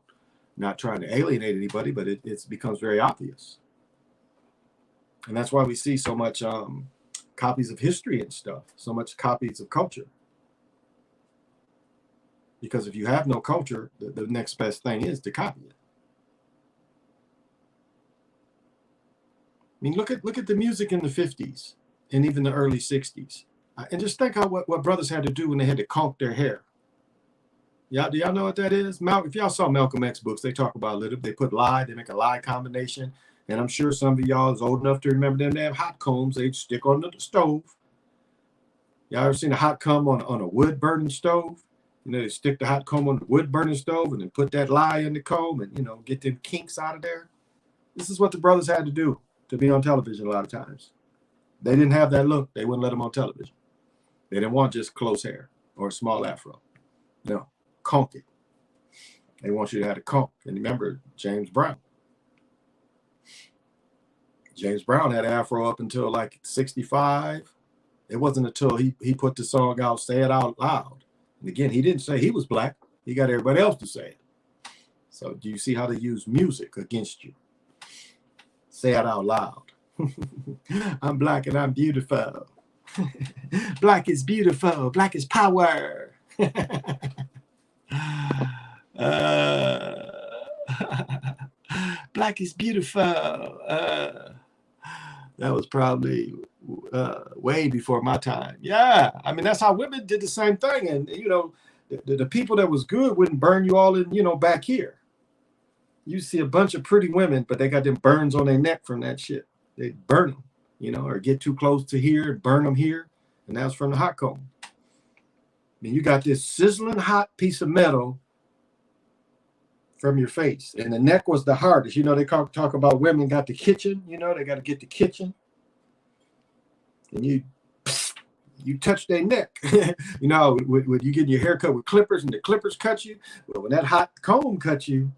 not trying to alienate anybody, but it becomes very obvious. And that's why we see so much copies of history and stuff, so much copies of culture. Because if you have no culture, the next best thing is to copy it. I mean, look at the music in the 50s and even the early 60s. And just think what brothers had to do when they had to conk their hair. Do y'all know what that is? If y'all saw Malcolm X books, they talk about it. They put lye, they make a lye combination. And I'm sure some of y'all is old enough to remember them. They have hot combs they'd stick on the stove. Y'all ever seen a hot comb on a wood burning stove? They stick the hot comb on the wood burning stove and then put that lye in the comb and, get them kinks out of there. This is what the brothers had to do to be on television a lot of times. They didn't have that look. They wouldn't let them on television. They didn't want just close hair. or a small afro. No, conk it. They want you to have a conk. And remember, James Brown. James Brown had an afro up until like 65. It wasn't until he put the song out, Say It Out Loud. And again, he didn't say he was black. He got everybody else to say it. So do you see how they use music against you? Say it out loud. I'm black and I'm beautiful. Black is beautiful. Black is power. Black is beautiful. That was probably way before my time. Yeah, I mean, that's how women did the same thing. And, you know, the people that was good wouldn't burn you all in, you know, back here. You see a bunch of pretty women, but they got them burns on their neck from that shit. They burn them, you know, or get too close to here, burn them here. And that's from the hot comb. And you got this sizzling hot piece of metal from your face. And the neck was the hardest. You know, they talk about women got the kitchen, you know, they got to get the kitchen. And you touch their neck. You know, when you get your hair cut with clippers and the clippers cut you, well, when that hot comb cuts you,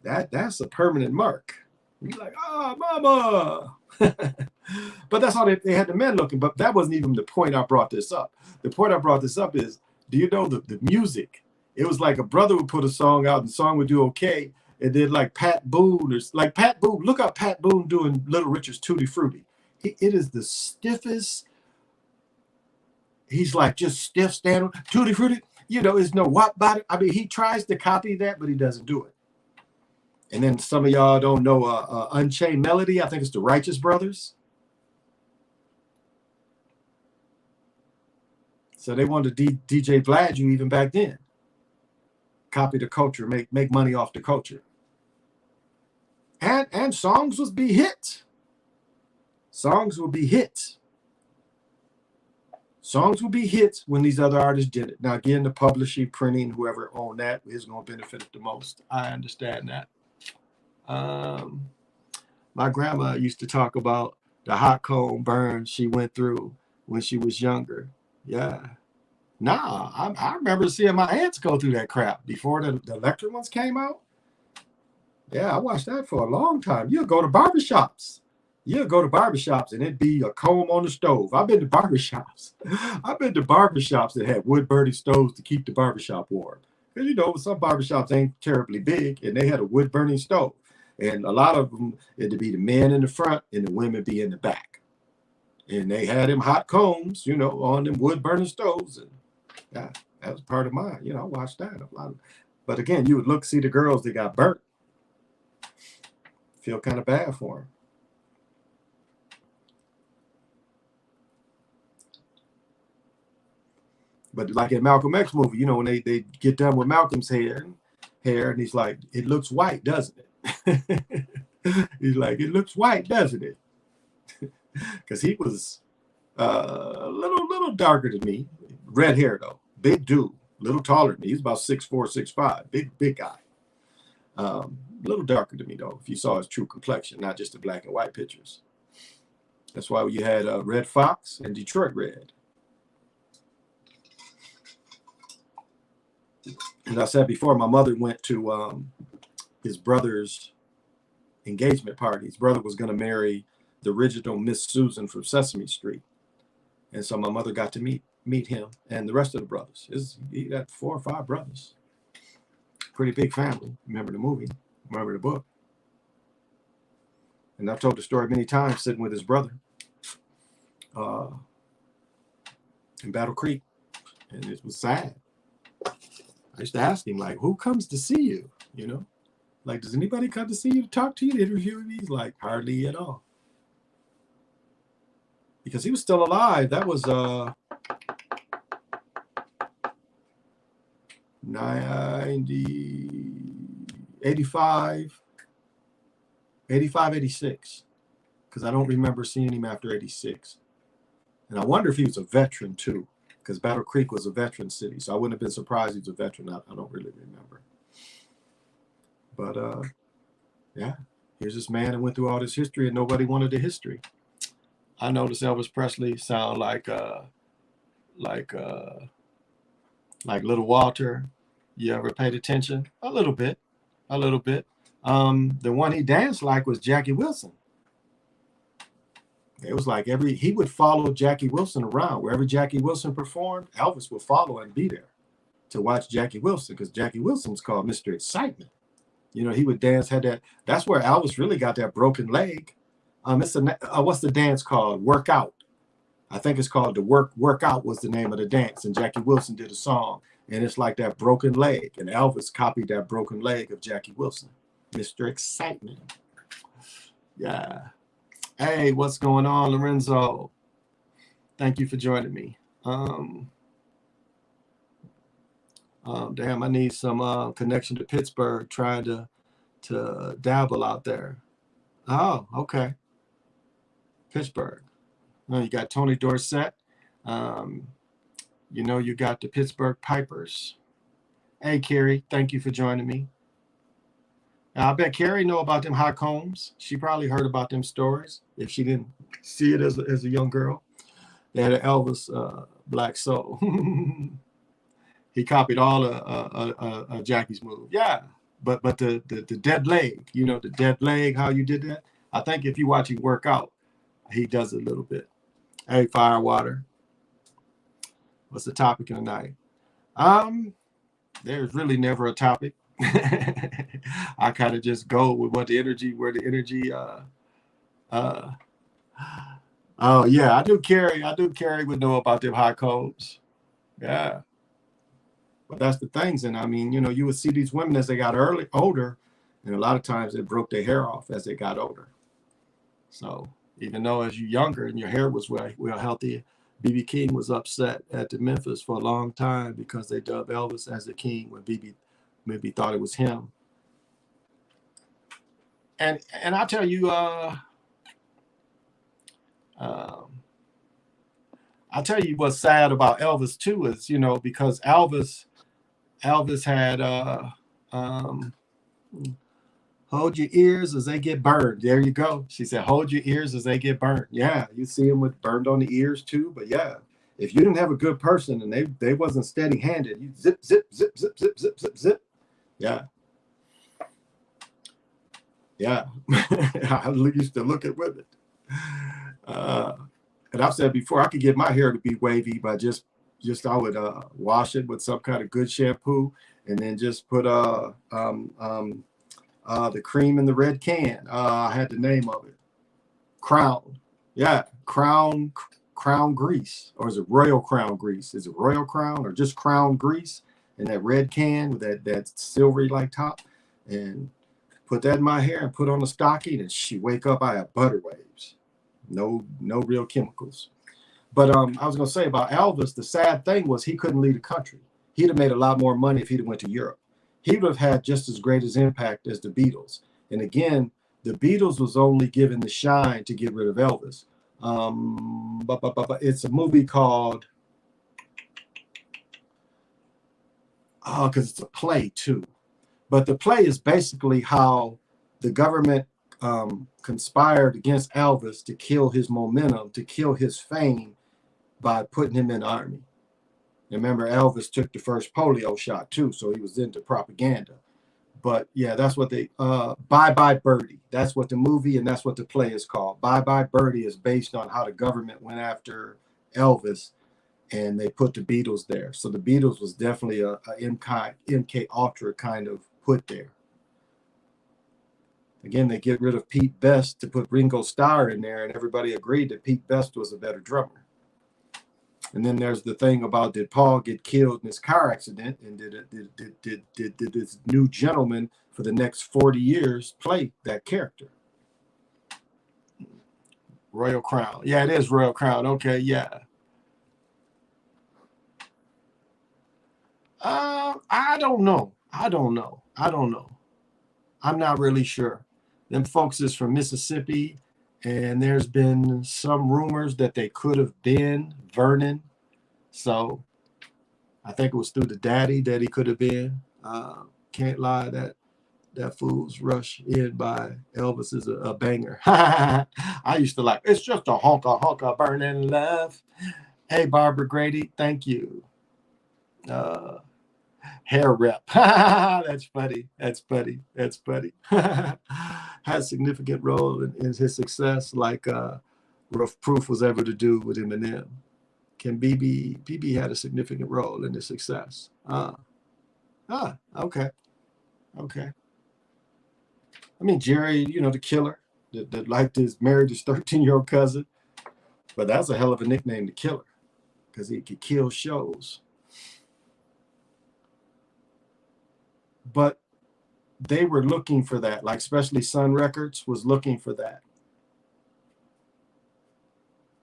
that's a permanent mark. You're like, oh, mama. But that's how they had the men looking. But that wasn't even the point I brought this up. The point I brought this up is, do you know the music? It was like a brother would put a song out and the song would do okay. And then like Pat Boone, look up Pat Boone doing Little Richard's Tutti Frutti. It is the stiffest. He's like just stiff standing, Tutti Frutti. You know, there's no what about it. I mean, he tries to copy that, but he doesn't do it. And then some of y'all don't know Unchained Melody. I think it's the Righteous Brothers. So they wanted to DJ Vlad you even back then. Copy the culture, make money off the culture. And songs would be hits. Songs would be hits. Songs would be hits when these other artists did it. Now, again, the publishing, printing, whoever owned that is going to benefit the most. I understand that. My grandma used to talk about the hot comb burn she went through when she was younger. Yeah. Nah, I remember seeing my aunts go through that crap before the electric ones came out. Yeah, I watched that for a long time. You'll go to barbershops. And it'd be a comb on the stove. I've been to barbershops. That had wood burning stoves to keep the barbershop warm. Because, you know, some barbershops ain't terribly big, and they had a wood burning stove. And a lot of them, it'd be the men in the front and the women be in the back. And they had them hot combs, you know, on them wood burning stoves. And yeah, that was part of mine. You know, I watched that a lot. But again, you would see the girls that got burnt. Feel kind of bad for them. But like in Malcolm X movie, you know, when they get done with Malcolm's hair, and he's like, it looks white, doesn't it? He's like, it looks white, doesn't it? Because he was a little darker than me. Red hair, though. Big dude. A little taller than me. He's about 6'4", 6'5". Big guy. A little darker than me, though, if you saw his true complexion, not just the black and white pictures. That's why you had Red Fox and Detroit Red. As I said before, my mother went to his brother's engagement party. His brother was going to marry the original Miss Susan from Sesame Street. And so my mother got to meet him and the rest of the brothers. He got 4 or 5 brothers. Pretty big family. Remember the movie? Remember the book? And I've told the story many times, sitting with his brother in Battle Creek. And it was sad. I used to ask him, like, who comes to see you? You know? Like, does anybody come to see you, to talk to you, to interview me? He's like, hardly at all. Because he was still alive. That was 85, 86. Because I don't remember seeing him after 86. And I wonder if he was a veteran, too. Because Battle Creek was a veteran city. So I wouldn't have been surprised he was a veteran. I don't really remember. But, yeah. Here's this man that went through all this history and nobody wanted the history. I noticed Elvis Presley sound like Like Little Walter. You ever paid attention? A little bit, a little bit. The one he danced like was Jackie Wilson. It was like he would follow Jackie Wilson around. Wherever Jackie Wilson performed, Elvis would follow and be there to watch Jackie Wilson, because Jackie Wilson was called Mr. Excitement. You know, he would dance, had that. That's where Elvis really got that broken leg. It's what's the dance called? Workout. I think it's called the Workout was the name of the dance, and Jackie Wilson did a song, and it's like that broken leg, and Elvis copied that broken leg of Jackie Wilson, Mr. Excitement. Yeah. Hey, what's going on, Lorenzo? Thank you for joining me. Damn, I need some connection to Pittsburgh, trying to dabble out there. Oh, okay. Pittsburgh. You got Tony Dorsett. You know, you got the Pittsburgh Pipers. Hey, Carrie, thank you for joining me. Now, I bet Carrie know about them hot combs. She probably heard about them stories if she didn't see it as a young girl. They had an Elvis Black Soul. He copied all of Jackie's move. Yeah, but the dead leg, you know, the dead leg, how you did that. I think if you watch him work out, he does it a little bit. Hey, Firewater. What's the topic of the night? There's really never a topic. I kind of just go with where the energy oh yeah, I do carry would know about them hot combs. Yeah. But that's the things. And I mean, you know, you would see these women as they got older, and a lot of times they broke their hair off as they got older. So even though as you're younger and your hair was well healthy, B.B. King was upset at the Memphis for a long time because they dubbed Elvis as the king when B.B. maybe thought it was him. And I'll tell you, I'll tell you what's sad about Elvis too is, you know, because Elvis had hold your ears as they get burned. There you go. She said, hold your ears as they get burned. Yeah, you see them with burned on the ears too. But yeah, if you didn't have a good person and they wasn't steady handed, you zip, zip, zip, zip, zip, zip, zip, zip. Yeah. Yeah. I used to look at women. And I've said before, I could get my hair to be wavy by just I would wash it with some kind of good shampoo and then just put the cream in the red can. I had the name of it. Crown. Yeah, Crown grease. Or is it Royal Crown grease? Is it Royal Crown or just Crown grease in that red can with that silvery like top? And put that in my hair and put on a stocking, and she wake up, I have butter waves. No real chemicals. But I was going to say about Elvis, the sad thing was he couldn't leave the country. He'd have made a lot more money if he'd have went to Europe. He would have had just as great as impact as the Beatles. And again, the Beatles was only given the shine to get rid of Elvis. But it's a movie called, because it's a play too. But the play is basically how the government conspired against Elvis to kill his momentum, to kill his fame by putting him in the army. Remember, Elvis took the first polio shot too, so he was into propaganda. But yeah, that's what they, Bye Bye Birdie. That's what the movie and that's what the play is called. Bye Bye Birdie is based on how the government went after Elvis and they put the Beatles there. So the Beatles was definitely a MK Ultra kind of put there. Again, they get rid of Pete Best to put Ringo Starr in there, and everybody agreed that Pete Best was a better drummer. And then there's the thing about, did Paul get killed in this car accident, and did this new gentleman for the next 40 years play that character? Royal Crown. Yeah, it is Royal Crown. Okay, yeah. I don't know. I'm not really sure. Them folks is from Mississippi, and there's been some rumors that they could have been Vernon. So I think it was through the daddy that he could have been. Can't lie, that fool's Rush In by Elvis is a banger. I used to like, it's just a honka honka burning love. Hey, Barbara Grady, thank you. Uh, hair rep. That's funny. That's funny. That's funny. Had a significant role in his success, like Rough Proof was ever to do with Eminem. Can BB had a significant role in his success? Okay, okay. I mean, Jerry, the killer that liked married his 13-year-old cousin, but that's a hell of a nickname, the killer, because he could kill shows. But they were looking for that, like especially Sun Records was looking for that.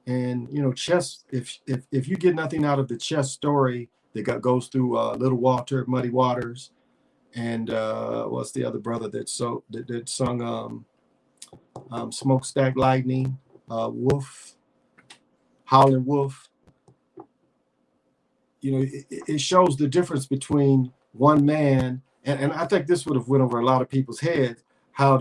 And Chess, if you get nothing out of the Chess story that goes through Little Walter, Muddy Waters, and what's the other brother that sung Smokestack Lightning, Wolf, Howlin' Wolf. It shows the difference between one man, and I think this would have went over a lot of people's heads, how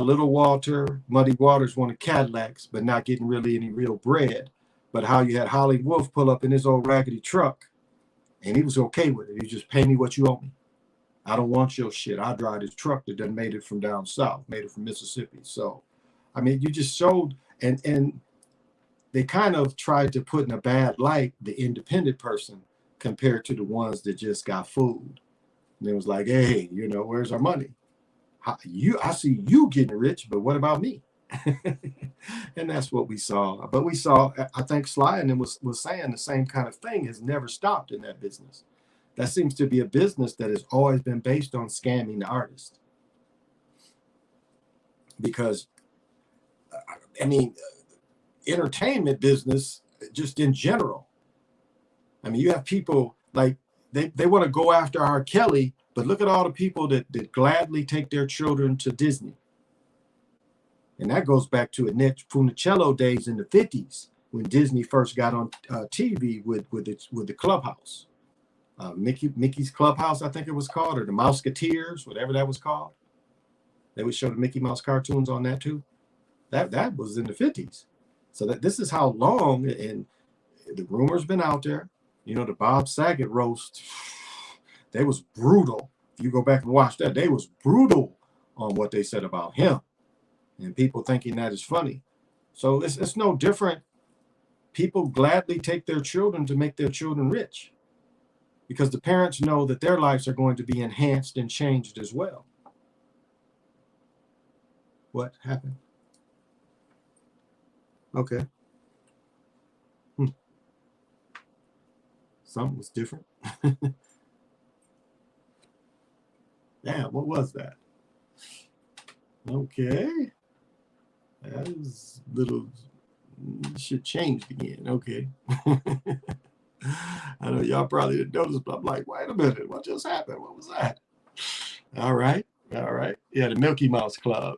Little Walter, Muddy Waters wanted Cadillacs, but not getting really any real bread. But how you had Holly Wolf pull up in his old raggedy truck, and he was okay with it. He just pay me what you owe me. I don't want your shit. I drive this truck that done made it from down south, made it from Mississippi. So, I mean, you just showed, and they kind of tried to put in a bad light the independent person compared to the ones that just got food. And it was like, hey, where's our money? I see you getting rich, but what about me? And that's what we saw. But we saw, I think Sly and them was saying the same kind of thing has never stopped in that business. That seems to be a business that has always been based on scamming the artist. Because, I mean, entertainment business, just in general. I mean, you have people like, they want to go after R. Kelly, but look at all the people that gladly take their children to Disney. And that goes back to Annette Funicello days in the 50s when Disney first got on TV with the Clubhouse. Mickey's Clubhouse, I think it was called, or the Mouseketeers, whatever that was called. They would show the Mickey Mouse cartoons on that too. That was in the 50s. So this is how long, and the rumor's been out there. The Bob Saget roast, they was brutal. If you go back and watch that, they was brutal on what they said about him. And people thinking that is funny. So it's no different. People gladly take their children to make their children rich because the parents know that their lives are going to be enhanced and changed as well. What happened? Okay. Something was different. Damn, what was that? Okay. That was little shit changed again. Okay. I know y'all probably didn't notice, but I'm like, wait a minute, what just happened? What was that? All right. Yeah, the Milky Mouse Club.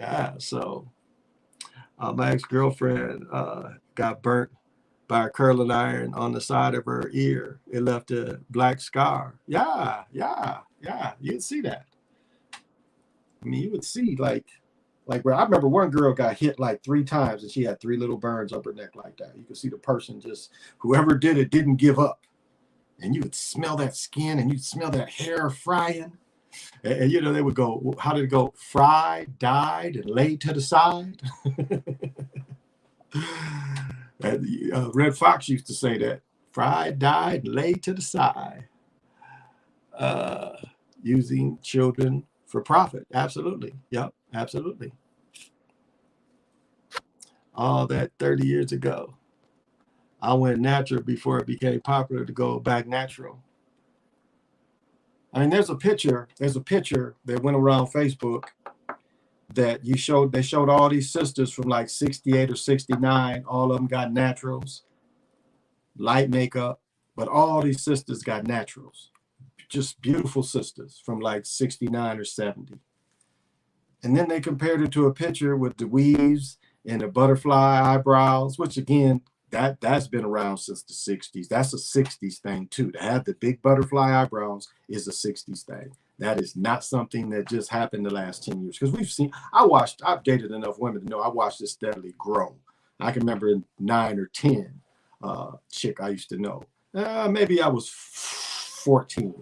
Yeah, so my ex-girlfriend got burnt by a curling iron on the side of her ear. It left a black scar. Yeah. You'd see that. I mean, you would see like where I remember one girl got hit like 3 times and she had 3 little burns up her neck like that. You could see the person whoever did it didn't give up. And you would smell that skin and you'd smell that hair frying. And they would go, how did it go? Fried, dyed, and laid to the side. And, Red Fox used to say that. Fried, dyed, and laid to the side. Using children for profit. Absolutely. Yep, absolutely. All that 30 years ago. I went natural before it became popular to go back natural. I mean, there's a picture that went around Facebook that they showed all these sisters from like 68 or 69. All of them got naturals, light makeup, but all these sisters got naturals. Just beautiful sisters from like 69 or 70. And then they compared it to a picture with the weaves and the butterfly eyebrows, which again, that's been around since the 60s. That's a 60s thing too. To have the big butterfly eyebrows is a 60s thing. That is not something that just happened the last 10 years. Because I've dated enough women to know I watched this steadily grow. I can remember in 9 or 10 chick I used to know. Maybe I was 14.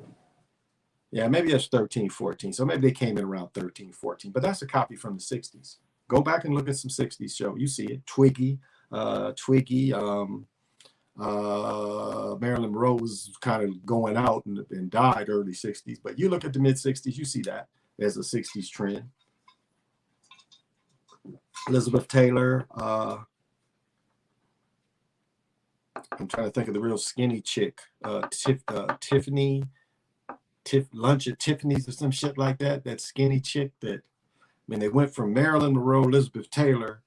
Yeah, maybe that's 13, 14. So maybe they came in around 13, 14. But that's a copy from the 60s. Go back and look at some 60s show. You see it. Twiggy, Marilyn Monroe was kind of going out and died early 60s. But you look at the mid 60s, you see that as a 60s trend. Elizabeth Taylor. I'm trying to think of the real skinny chick. Tiffany. Lunch at Tiffany's or some shit like that. That skinny chick that, I mean, they went from Marilyn Monroe, Elizabeth Taylor,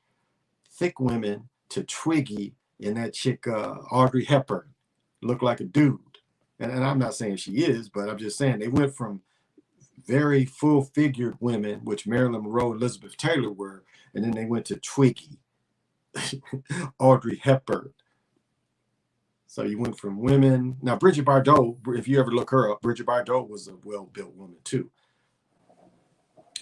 thick women, to Twiggy, and that chick, Audrey Hepburn, looked like a dude. And I'm not saying she is, but I'm just saying they went from very full-figured women, which Marilyn Monroe and Elizabeth Taylor were, and then they went to Twiggy, Audrey Hepburn. So you went from women. Now, Bridget Bardot, if you ever look her up, Bridget Bardot was a well-built woman, too.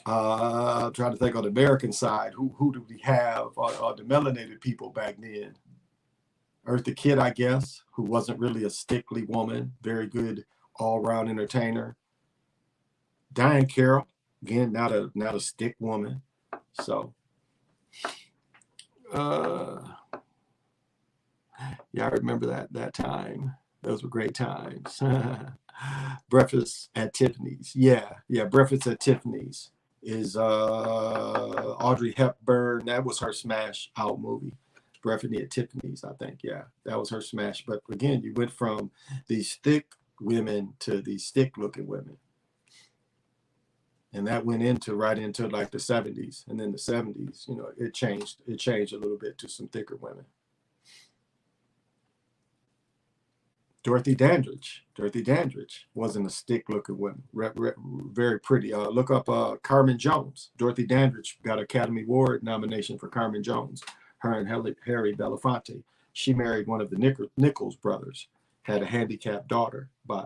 I'm trying to think on the American side, who do we have? The melanated people back then. Eartha Kitt, I guess, who wasn't really a stickly woman. Very good all-round entertainer. Diane Carroll, again, not a stick woman. So, yeah, I remember that time. Those were great times. Breakfast at Tiffany's. Yeah, Breakfast at Tiffany's is Audrey Hepburn. That was her smash out movie. Breakfast at Tiffany's, I think. Yeah, that was her smash. But again, you went from these thick women to these stick-looking women. And that went right into like the 70s. And then the 70s, it changed a little bit to some thicker women. Dorothy Dandridge wasn't a stick-looking woman. Very pretty. Look up Carmen Jones. Dorothy Dandridge got an Academy Award nomination for Carmen Jones. Her and Harry Belafonte. She married one of the Nichols brothers. Had a handicapped daughter by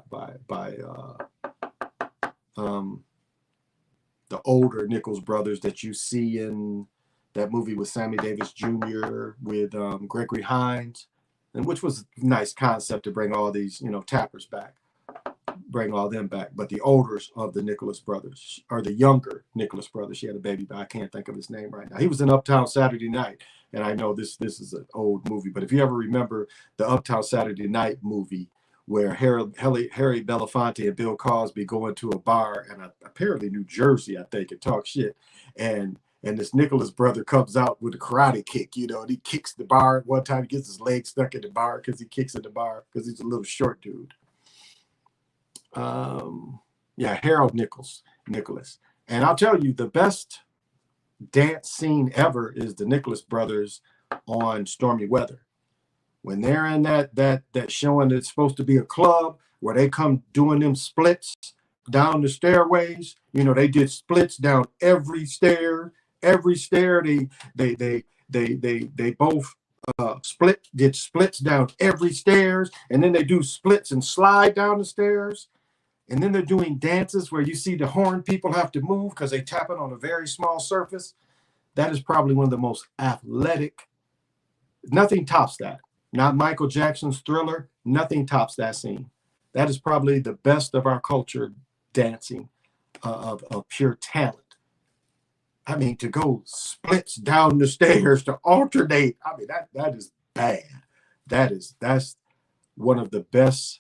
the older Nichols brothers that you see in that movie with Sammy Davis Jr. with Gregory Hines. And which was a nice concept to bring all these, tappers back, bring all them back. But the oldest of the Nicholas brothers, or the younger Nicholas brothers, she had a baby, but I can't think of his name right now. He was in Uptown Saturday Night, and I know this is an old movie, but if you ever remember the Uptown Saturday Night movie, where Harry Belafonte and Bill Cosby go into a bar in apparently New Jersey, I think, and talk shit, and this Nicholas brother comes out with a karate kick, and he kicks the bar. One time he gets his leg stuck in the bar because he kicks in the bar because he's a little short dude. Harold Nicholas. And I'll tell you, the best dance scene ever is the Nicholas brothers on Stormy Weather. When they're in that showing that's supposed to be a club where they come doing them splits down the stairways. They did splits down every stair. Every stair, they both did splits down every stairs, and then they do splits and slide down the stairs, and then they're doing dances where you see the horn people have to move because they tap it on a very small surface. That is probably one of the most athletic. Nothing tops that. Not Michael Jackson's Thriller. Nothing tops that scene. That is probably the best of our culture dancing of pure talent. I mean, to go splits down the stairs to alternate. I mean, that is bad. That's one of the best.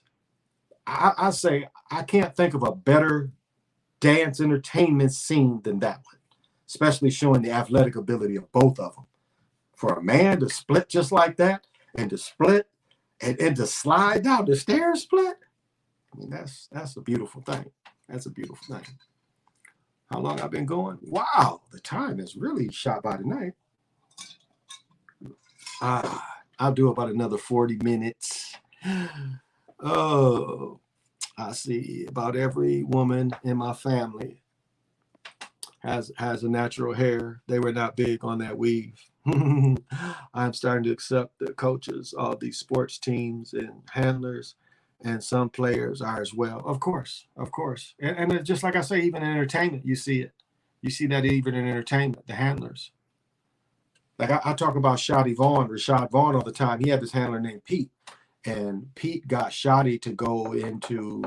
I say I can't think of a better dance entertainment scene than that one, especially showing the athletic ability of both of them. For a man to split just like that and to split and to slide down the stairs split. I mean, that's a beautiful thing. That's a beautiful thing. How long I've been going? Wow, the time has really shot by tonight. I'll do about another 40 minutes. Oh, I see about every woman in my family has a natural hair. They were not big on that weave. I'm starting to accept the coaches of these sports teams and handlers and some players are as well. Of course, of course. And it's just like I say, even in entertainment, you see it. You see that even in entertainment, the handlers. Like I talk about Rashad Vaughn all the time. He had this handler named Pete, and Pete got Shoddy to go into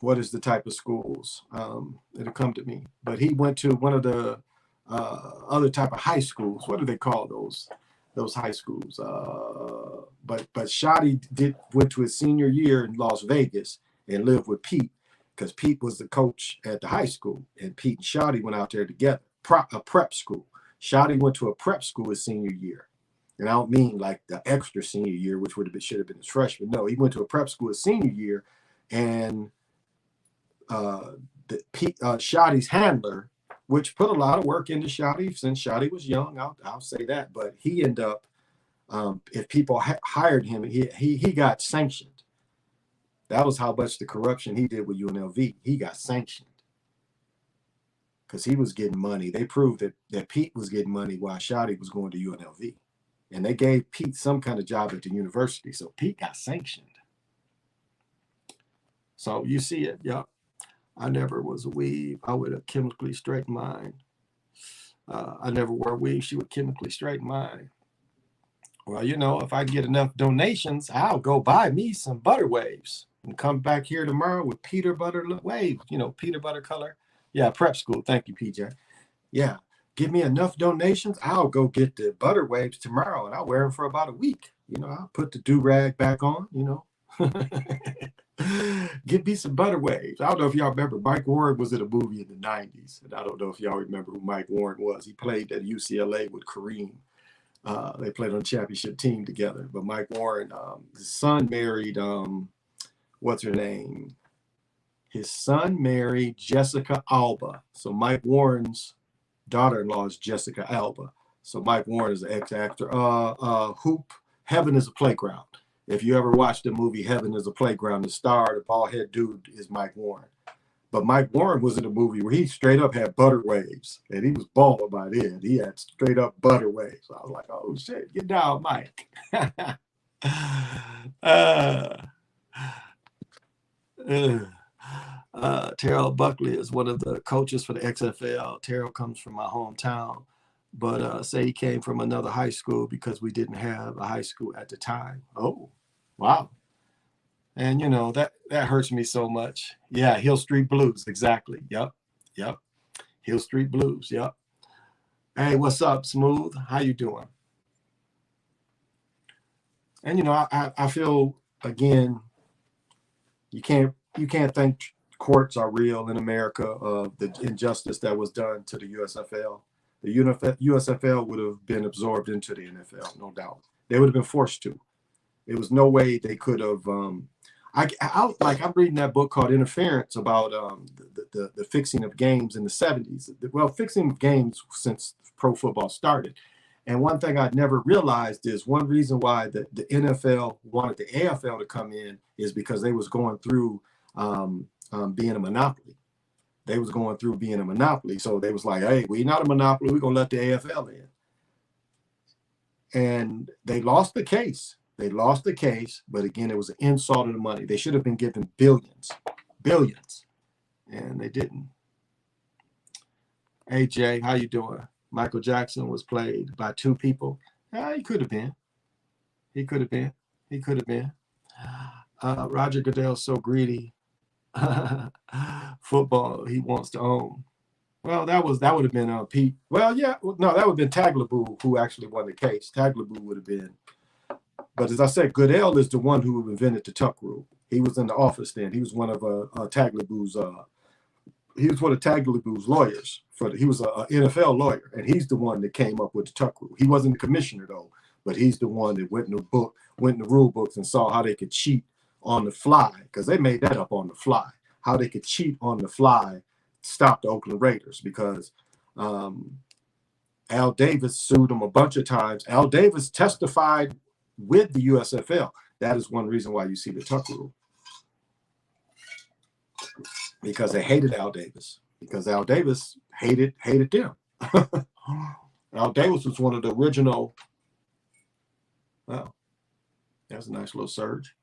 what is the type of schools? It'll come to me. But he went to one of the other type of high schools. What do they call those high schools? But Shoddy went to his senior year in Las Vegas and lived with Pete because Pete was the coach at the high school, and Pete and Shoddy went out there together. A prep school. Shoddy went to a prep school his senior year. And I don't mean like the extra senior year, which should have been his freshman. No, he went to a prep school his senior year, and Shoddy's handler, which put a lot of work into Shoddy since Shoddy was young. I'll say that, but he ended up, if people hired him, he got sanctioned. That was how much the corruption he did with UNLV. He got sanctioned because he was getting money. They proved that Pete was getting money while Shoddy was going to UNLV. And they gave Pete some kind of job at the university. So Pete got sanctioned. So you see it. Yeah. I never was a weave. I would have chemically straightened mine. I never wore a weave. She would chemically straighten mine. Well, if I get enough donations, I'll go buy me some butter waves and come back here tomorrow with peanut butter waves, peanut butter color. Yeah, prep school. Thank you, PJ. Yeah. Give me enough donations, I'll go get the butter waves tomorrow, and I'll wear them for about a week. I'll put the do-rag back on, Give me some butter waves. I don't know if y'all remember, Mike Warren was in a movie in the 90s, and I don't know if y'all remember who Mike Warren was. He played at UCLA with Kareem. They played on the championship team together. But Mike Warren, his son married, what's her name? His son married Jessica Alba. So Mike Warren's daughter-in-law is Jessica Alba. So Mike Warren is an ex-actor. Hoop, Heaven is a Playground. If you ever watched the movie Heaven is a Playground, the star, the bald-head dude is Mike Warren. But Mike Warren was in a movie where he straight up had butter waves, and he was bald by then. He had straight up butter waves. I was like, oh shit, get down, Mike. Terrell Buckley is one of the coaches for the XFL. Terrell comes from my hometown, but say he came from another high school because we didn't have a high school at the time. Oh, wow. And that hurts me so much. Yeah, Hill Street Blues, exactly. Yep. Hill Street Blues, yep. Hey, what's up, Smooth? How you doing? And I feel, again, you can't think courts are real in America of the injustice that was done to the USFL. The USFL would have been absorbed into the NFL, no doubt. They would have been forced to. There was no way they could have. I'm reading that book called Interference about the fixing of games in the 70s. Well, fixing of games since pro football started. And one thing I'd never realized is one reason why the NFL wanted the AFL to come in is because they was going through being a monopoly. They was going through being a monopoly. So they was like, hey, we're not a monopoly. We're going to let the AFL in. And they lost the case. But again, it was an insult to the money. They should have been given billions, and they didn't. Hey, Jay, how you doing? Michael Jackson was played by two people. He could have been. Roger Goodell's so greedy. Football, he wants to own. Well, that would have been Pete. Well, yeah, no, that would have been Tagliabue who actually won the case. Tagliabue would have been. But as I said, Goodell is the one who invented the tuck rule. He was in the office then. He was one of Tagliabue's. He was one of Tagliabue's lawyers. He was an NFL lawyer, and he's the one that came up with the tuck rule. He wasn't the commissioner though, but he's the one that went in the rule books and saw how they could cheat on the fly, because they made that up on the fly. How they could cheat on the fly, stop the Oakland Raiders, because Al Davis sued him a bunch of times. Al Davis testified with the USFL. That is one reason why you see the tuck rule, because they hated Al Davis, because Al Davis hated them. Al Davis was one of the original. That's a nice little surge.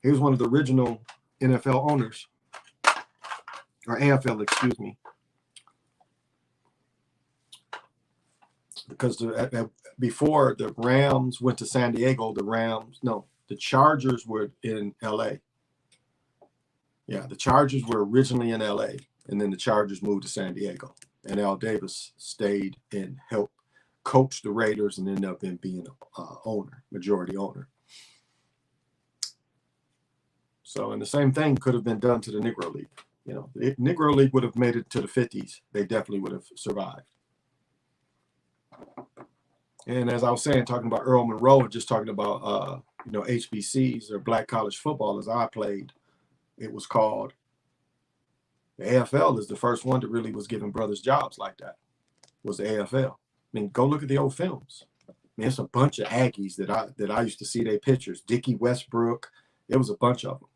He was one of the original NFL owners, or AFL, excuse me. Because before the Rams went to San Diego, the Chargers were in LA. Yeah, the Chargers were originally in LA, and then the Chargers moved to San Diego. And Al Davis stayed and helped coach the Raiders and ended up being majority owner. So, and the same thing could have been done to the Negro League. You know, the Negro League would have made it to the 50s. They definitely would have survived. And as I was saying, talking about Earl Monroe, and just talking about, HBCs or black college football as I played, it was called, the AFL is the first one that really was giving brothers jobs like that, was the AFL. I mean, go look at the old films. I mean, it's a bunch of Aggies that I used to see their pictures. Dickie Westbrook, there was a bunch of them.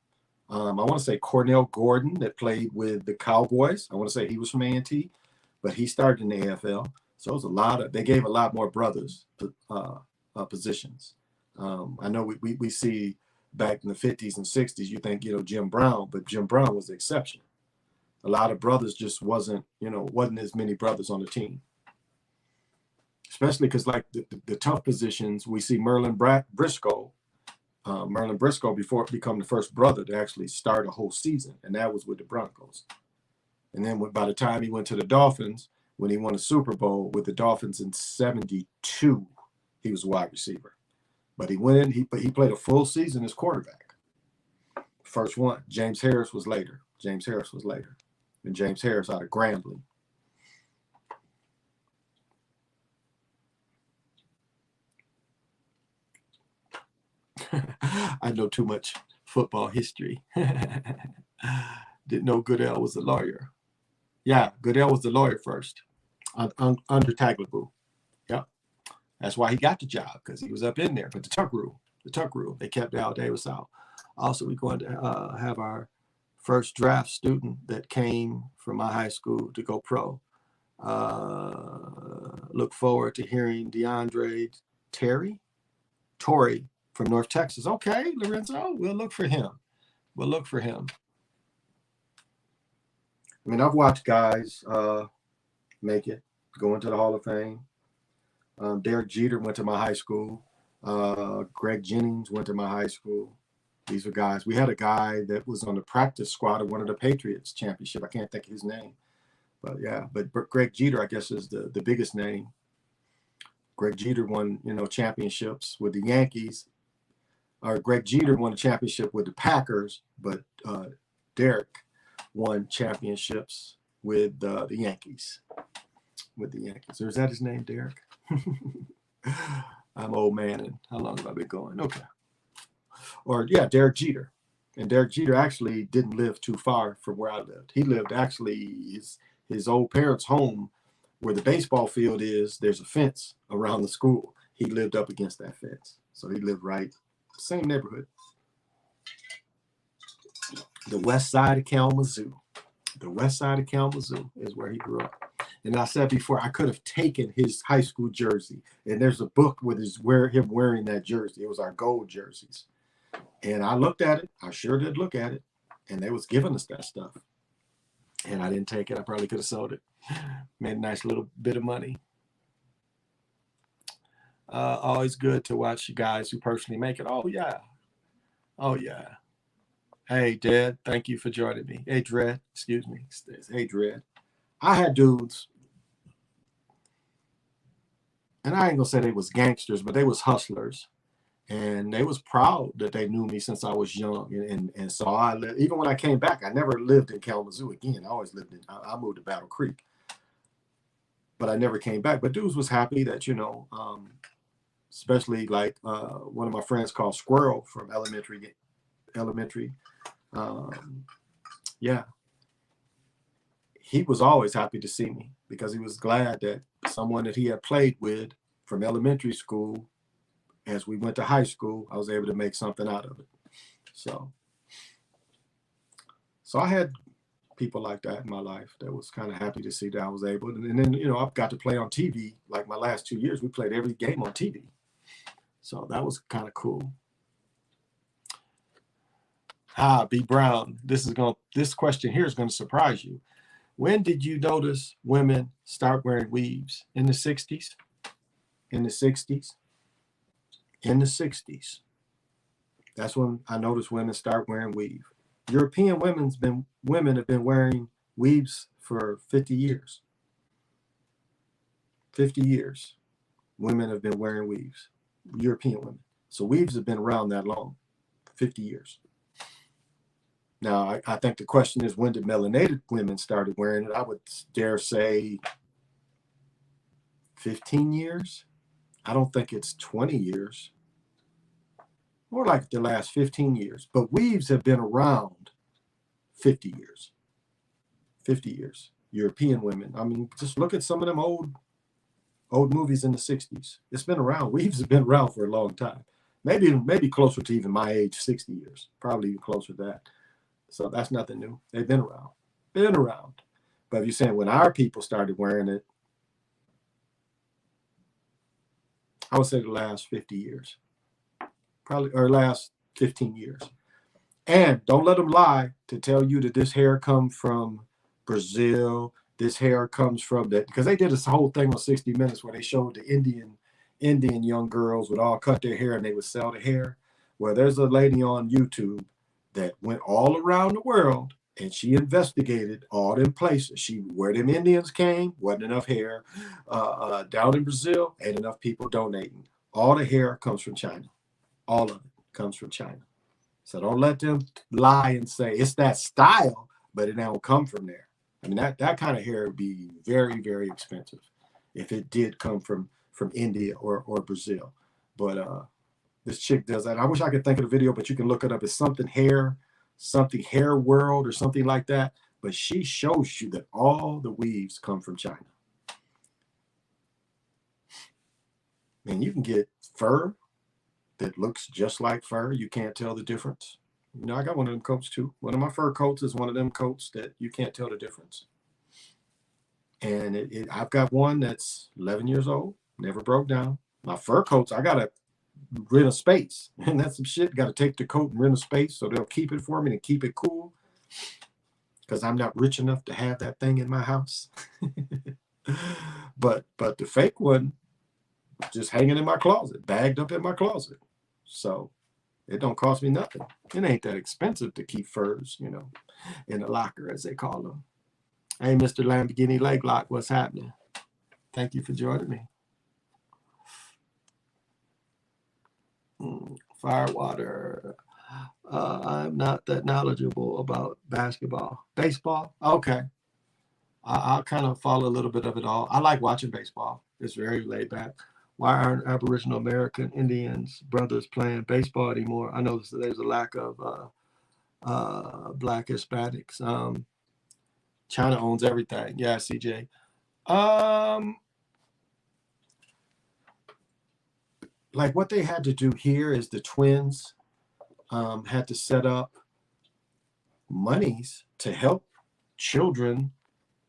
I want to say Cornell Gordon that played with the Cowboys. I want to say he was from A&T, but he started in the AFL. So it was they gave a lot more brothers positions. I know we see back in the 50s and 60s, you think, Jim Brown, but Jim Brown was the exception. A lot of brothers just wasn't as many brothers on the team. Especially because like the tough positions, we see Merlin Briscoe, before become the first brother to actually start a whole season, and that was with the Broncos. And then by the time he went to the Dolphins, when he won a Super Bowl with the Dolphins in '72, he was a wide receiver. But he went in, he played a full season as quarterback. First one. James Harris was later. And James Harris out of Grambling. I know too much football history. Didn't know Goodell was a lawyer. Yeah, Goodell was the lawyer first under Tagliabue. Yeah, that's why he got the job, because he was up in there. But the tuck rule, they kept Al Davis out. Also, we're going to have our first draft student that came from my high school to go pro. Look forward to hearing DeAndre Torrey from North Texas. Okay, Lorenzo, we'll look for him. I mean, I've watched guys make it, go into the Hall of Fame. Derek Jeter went to my high school. Greg Jennings went to my high school. These are guys. We had a guy that was on the practice squad of one of the Patriots championship. I can't think of his name. But yeah, but Greg Jeter, I guess, is the biggest name. Greg Jeter won, championships with the Yankees. Or Greg Jeter won a championship with the Packers, but Derek won championships with the Yankees. Or is that his name, Derek? I'm old man, and how long have I been going? Okay. Or yeah, Derek Jeter. And Derek Jeter actually didn't live too far from where I lived. He lived actually his old parents' home, where the baseball field is. There's a fence around the school. He lived up against that fence, so he lived right same neighborhood. The west side of Kalamazoo. The west side of Kalamazoo is where he grew up. And I said before, I could have taken his high school jersey. And there's a book with him wearing that jersey. It was our gold jerseys. And I looked at it. I sure did look at it. And they was giving us that stuff. And I didn't take it. I probably could have sold it. Made a nice little bit of money. Always good to watch you guys who personally make it. Oh, yeah. Hey, Dad, thank you for joining me. Hey, Dred, excuse me. Hey, Dred. I had dudes, and I ain't gonna say they was gangsters, but they was hustlers, and they was proud that they knew me since I was young. And so I lived, even when I came back, I never lived in Kalamazoo again. I always lived I moved to Battle Creek, but I never came back. But dudes was happy that, especially like one of my friends called Squirrel from elementary. Yeah. He was always happy to see me because he was glad that someone that he had played with from elementary school, as we went to high school, I was able to make something out of it. So I had people like that in my life that was kind of happy to see that I was able. And then, I've got to play on TV. Like my last 2 years, we played every game on TV. So that was kind of cool. B. Brown. This question here is gonna surprise you. When did you notice women start wearing weaves? In the 60s? In the 60s? In the 60s. That's when I noticed women start wearing weave. European women have been wearing weaves for 50 years. 50 years. Women have been wearing weaves. European women. So weaves have been around that long. 50 years. Now, I think the question is, when did melanated women started wearing it? I would dare say 15 years. I don't think it's 20 years. More like the last 15 years. But weaves have been around 50 years. 50 years. European women. I mean, just look at some of them old movies in the 60s. It's been around. Weaves have been around for a long time. Maybe closer to even my age, 60 years. Probably even closer to that. So that's nothing new. They've been around. Been around. But if you're saying when our people started wearing it, I would say the last 50 years. Probably, or last 15 years. And don't let them lie to tell you that this hair comes from Brazil. This hair comes from that, because they did this whole thing on 60 Minutes where they showed the Indian young girls would all cut their hair and they would sell the hair. Well, there's a lady on YouTube that went all around the world and she investigated all them places. Where them Indians came, wasn't enough hair. Down in Brazil, ain't enough people donating. All the hair comes from China. All of it comes from China. So don't let them lie and say it's that style, but it don't come from there. I mean, that kind of hair would be very, very expensive if it did come from India or Brazil. But this chick does that. I wish I could think of the video, but you can look it up. It's something hair world or something like that. But she shows you that all the weaves come from China. And you can get fur that looks just like fur. You can't tell the difference. You know, I got one of them coats too. One of my fur coats is one of them coats that you can't tell the difference. And I've got one that's 11 years old, never broke down. My fur coats, I got to rent a space. And that's some shit. Got to take the coat and rent a space so they'll keep it for me and keep it cool. Because I'm not rich enough to have that thing in my house. But the fake one, just hanging in my closet, bagged up in my closet. So it don't cost me nothing. It ain't that expensive to keep furs, you know, in a locker, as they call them. Hey, Mr. Lamborghini Lakelock, what's happening? Thank you for joining me. Firewater. I'm not that knowledgeable about basketball. Baseball? Okay. I'll kind of follow a little bit of it all. I like watching baseball. It's very laid back. Why aren't Aboriginal American Indians brothers playing baseball anymore? I noticed that there's a lack of Black Hispanics. China owns everything. Yeah, CJ. Like what they had to do here is the Twins had to set up monies to help children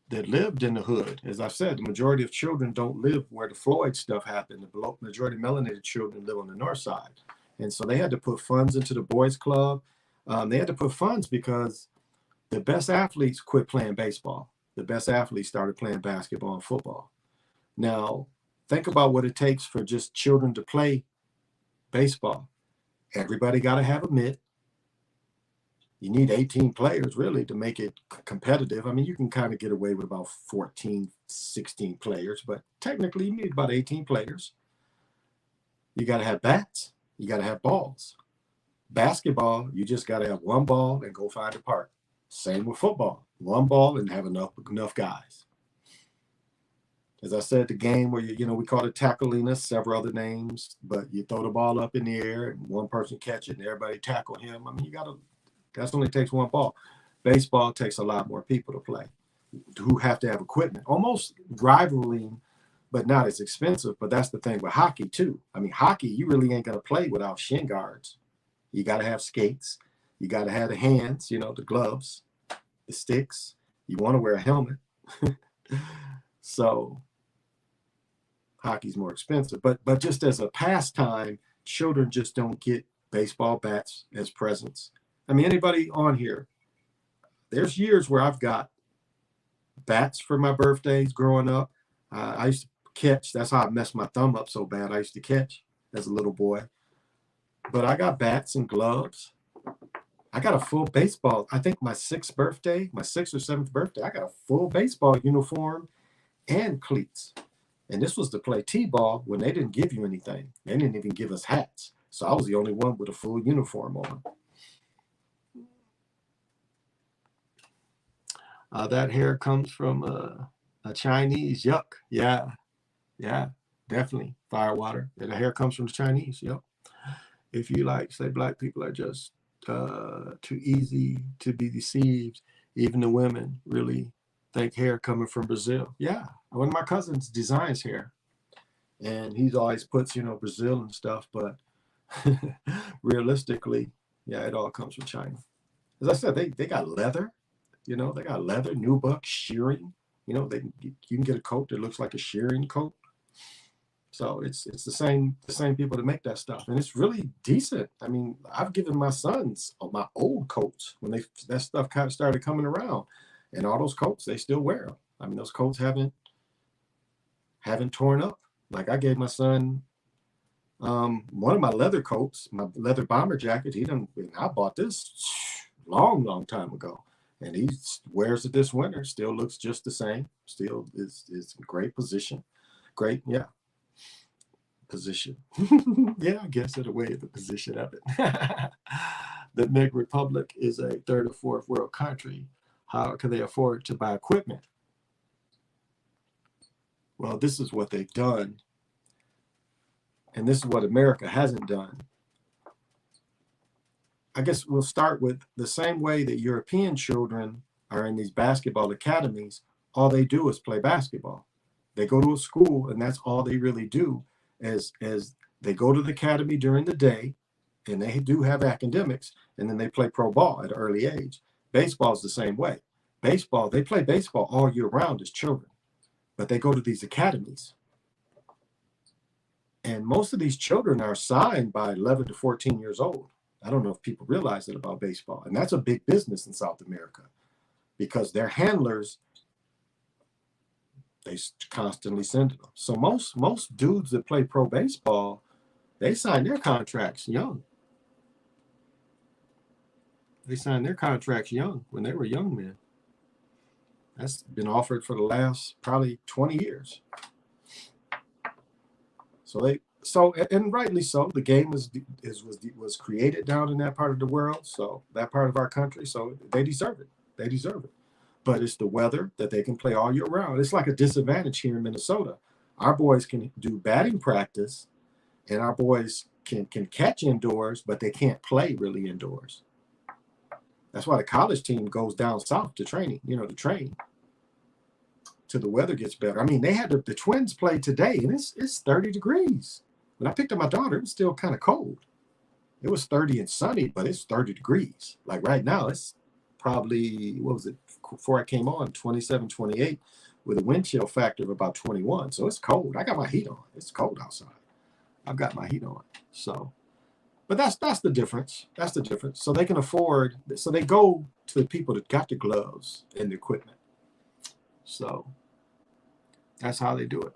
that lived in the hood. As I said, the majority of children don't live where the Floyd stuff happened. The majority of melanated children live on the north side. And so they had to put funds into the boys club. They had to put funds because the best athletes quit playing baseball. The best athletes started playing basketball and football. Now, think about what it takes for just children to play baseball. Everybody got to have a mitt. You need 18 players, really, to make it competitive. I mean, you can kind of get away with about 14, 16 players, but technically you need about 18 players. You got to have bats. You got to have balls. Basketball, you just got to have one ball and go find a park. Same with football. One ball and have enough guys. As I said, the game where, we call it tackling, several other names, but you throw the ball up in the air and one person catch it and everybody tackle him. I mean, that only takes one ball. Baseball takes a lot more people to play who have to have equipment, almost rivaling, but not as expensive. But that's the thing with hockey too. I mean, hockey, you really ain't going to play without shin guards. You got to have skates. You got to have the hands, the gloves, the sticks. You want to wear a helmet. So hockey's more expensive. But just as a pastime, children just don't get baseball bats as presents. I mean, anybody on here, there's years where I've got bats for my birthdays growing up. I used to catch. That's how I messed my thumb up so bad. I used to catch as a little boy. But I got bats and gloves. I got a full baseball. I think my sixth birthday, my sixth or seventh birthday, I got a full baseball uniform and cleats. And this was to play t-ball when they didn't give you anything. They didn't even give us hats. So I was the only one with a full uniform on. That hair comes from a Chinese. Yuck. Yeah. Yeah. Definitely. Firewater. Yeah, the hair comes from the Chinese. Yep. If you like, say black people are just too easy to be deceived. Even the women really think hair coming from Brazil. Yeah. One of my cousins designs hair. And he's always puts, Brazil and stuff. But realistically, yeah, it all comes from China. As I said, they got leather. They got leather, nubuck, shearing. You can get a coat that looks like a shearing coat. So it's the same people that make that stuff, and it's really decent. I mean, I've given my sons my old coats when that stuff kind of started coming around, and all those coats they still wear them. I mean, those coats haven't torn up. Like I gave my son one of my leather coats, my leather bomber jacket. I bought this long time ago. And he wears it this winter. Still looks just the same. Still is in great position. Great, yeah. Position. Yeah, I guess in a way the position of it. The Meg Republic is a third or fourth world country. How can they afford to buy equipment? Well, this is what they've done. And this is what America hasn't done. I guess we'll start with the same way that European children are in these basketball academies. All they do is play basketball. They go to a school, and that's all they really do. As they go to the academy during the day, and they do have academics, and then they play pro ball at an early age. Baseball is the same way. They play baseball all year round as children, but they go to these academies. And most of these children are signed by 11 to 14 years old. I don't know if people realize that about baseball. And that's a big business in South America because their handlers, they constantly send them. So most dudes that play pro baseball, they sign their contracts young. They signed their contracts young when they were young men. That's been offered for the last probably 20 years. And rightly so, the game was created down in that part of the world, so that part of our country, so they deserve it. They deserve it. But it's the weather that they can play all year round. It's like a disadvantage here in Minnesota. Our boys can do batting practice, and our boys can catch indoors, but they can't play really indoors. That's why the college team goes down south to training, to train till the weather gets better. I mean, they had the Twins play today, and it's 30 degrees. When I picked up my daughter, it was still kind of cold. It was 30 and sunny, but it's 30 degrees. Like right now, it's probably, what was it, before I came on, 27, 28, with a wind chill factor of about 21. So it's cold. I got my heat on. It's cold outside. I've got my heat on. So, but that's the difference. That's the difference. So they can afford, so they go to the people that got the gloves and the equipment. So that's how they do it.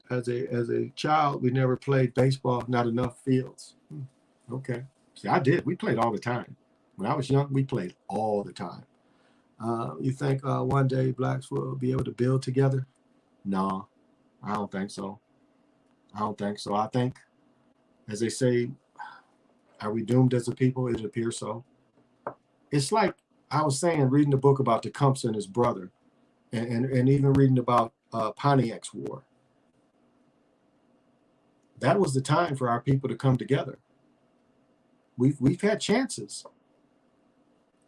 As a child, we never played baseball, not enough fields. Okay. See, I did. We played all the time. When I was young, we played all the time. You think one day blacks will be able to build together? No, I don't think so. I think, as they say, are we doomed as a people? It appears so. It's like I was saying, reading the book about Tecumseh and his brother, and even reading about Pontiac's War. That was the time for our people to come together. We've had chances.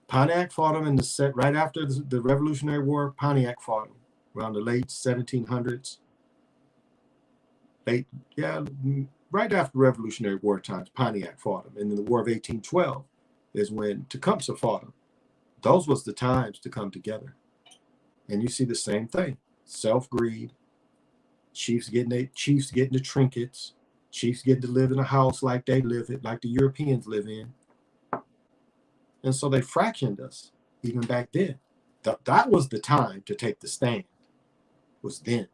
Pontiac fought him in the set right after the Revolutionary War. Pontiac fought him around the late 1700s. Right after the Revolutionary War times, Pontiac fought him. And in the War of 1812 is when Tecumseh fought him. Those was the times to come together. And you see the same thing. Self-greed. Chiefs getting the trinkets. Chiefs getting to live in a house like they live it, like the Europeans live in. And so they fractioned us even back then. That was the time to take the stand, was then.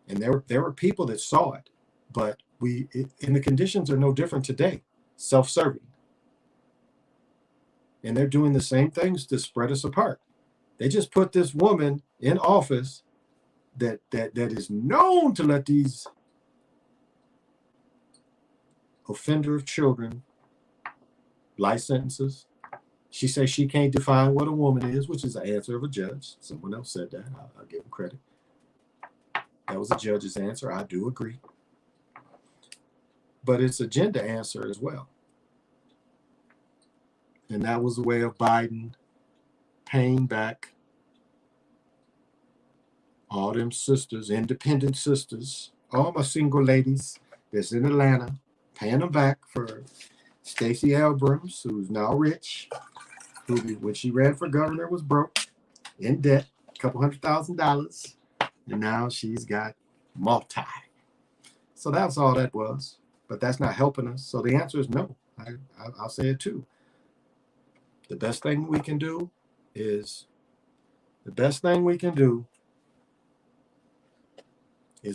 And there were people that saw it, but and the conditions are no different today, self-serving. And they're doing the same things to spread us apart. They just put this woman in office that is known to let these offender of children life sentences. She says she can't define what a woman is, which is the answer of a judge. Someone else said that. I'll give them credit. That was a judge's answer. I do agree. But it's a gender answer as well. And that was a way of Biden paying back all them sisters, independent sisters, all my single ladies that's in Atlanta, paying them back for Stacey Abrams, who's now rich, who when she ran for governor was broke, in debt, $200,000, and now she's got multi. So that's all that was. But that's not helping us. So the answer is no. I'll say it too. The best thing we can do is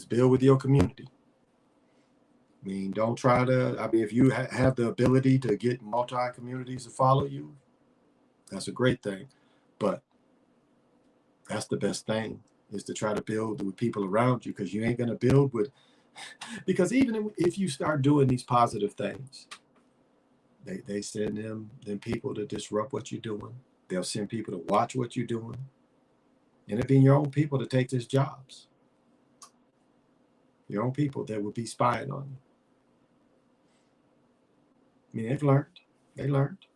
build with your community. I mean, don't try to, if you have the ability to get multi-communities to follow you, that's a great thing. But that's the best thing, is to try to build with people around you, because you ain't going to build with, because even if you start doing these positive things, they send them people to disrupt what you're doing. They'll send people to watch what you're doing. And it'd be your own people to take these jobs. Your own people that would be spying on you. I mean, they learned.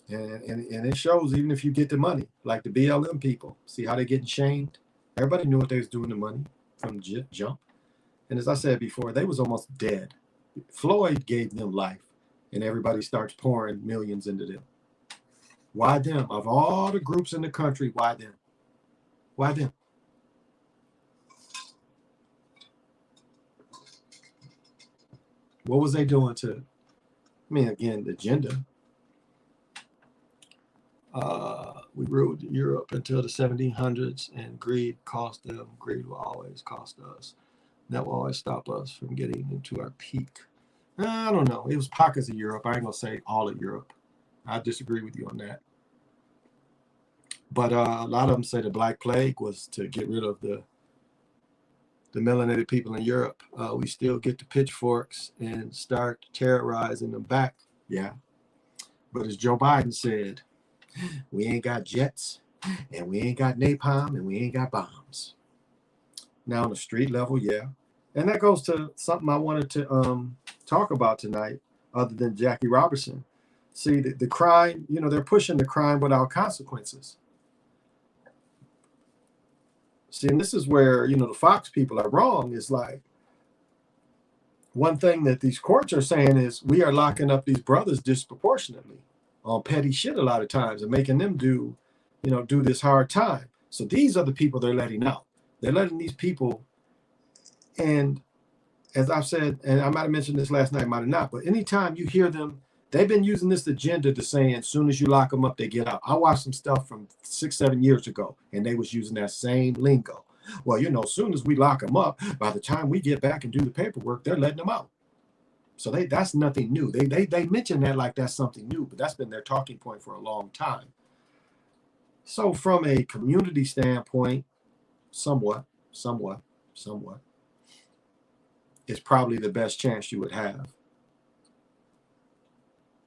And it shows even if you get the money, like the BLM people. See how they're getting shamed? Everybody knew what they was doing to money from jump. And as I said before, they was almost dead. Floyd gave them life, and everybody starts pouring millions into them. Why them? Of all the groups in the country, why them? Why them? What was they doing to, again, the agenda. We ruled Europe until the 1700s, and greed cost them. Greed will always cost us. That will always stop us from getting into our peak. I don't know. It was pockets of Europe. I ain't going to say all of Europe. I disagree with you on that. But a lot of them say the Black Plague was to get rid of the melanated people in Europe. We still get the pitchforks and start terrorizing them back. Yeah. But as Joe Biden said, we ain't got jets, and we ain't got napalm, and we ain't got bombs. Now on the street level, yeah. And that goes to something I wanted to talk about tonight, other than Jackie Robinson. See, the crime, they're pushing the crime without consequences. See, and this is where, the Fox people are wrong. Is like, one thing that these courts are saying is we are locking up these brothers disproportionately on petty shit a lot of times, and making them do this hard time. So these are the people they're letting out. They're letting these people, and as I've said, and I might have mentioned this last night, might have not, but anytime you hear them, they've been using this agenda to say as soon as you lock them up, they get out. I watched some stuff from 6-7 years ago, and they was using that same lingo. Well, as soon as we lock them up, by the time we get back and do the paperwork, they're letting them out. So that's nothing new. They mention that like that's something new, but that's been their talking point for a long time. So from a community standpoint, somewhat, it's probably the best chance you would have.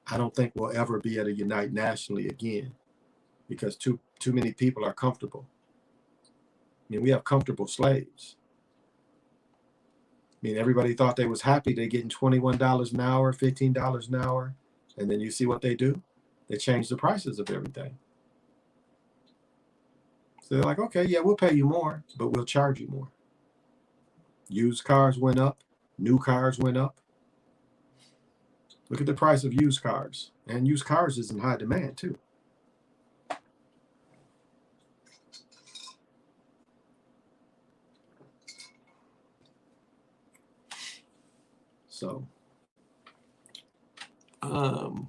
I don't think we'll ever be able to unite nationally again, because too many people are comfortable. We have comfortable slaves. Everybody thought they was happy. They're getting $21 an hour, $15 an hour. And then you see what they do. They change the prices of everything. So they're like, okay, yeah, we'll pay you more, but we'll charge you more. Used cars went up. New cars went up. Look at the price of used cars. And used cars is in high demand too. So, and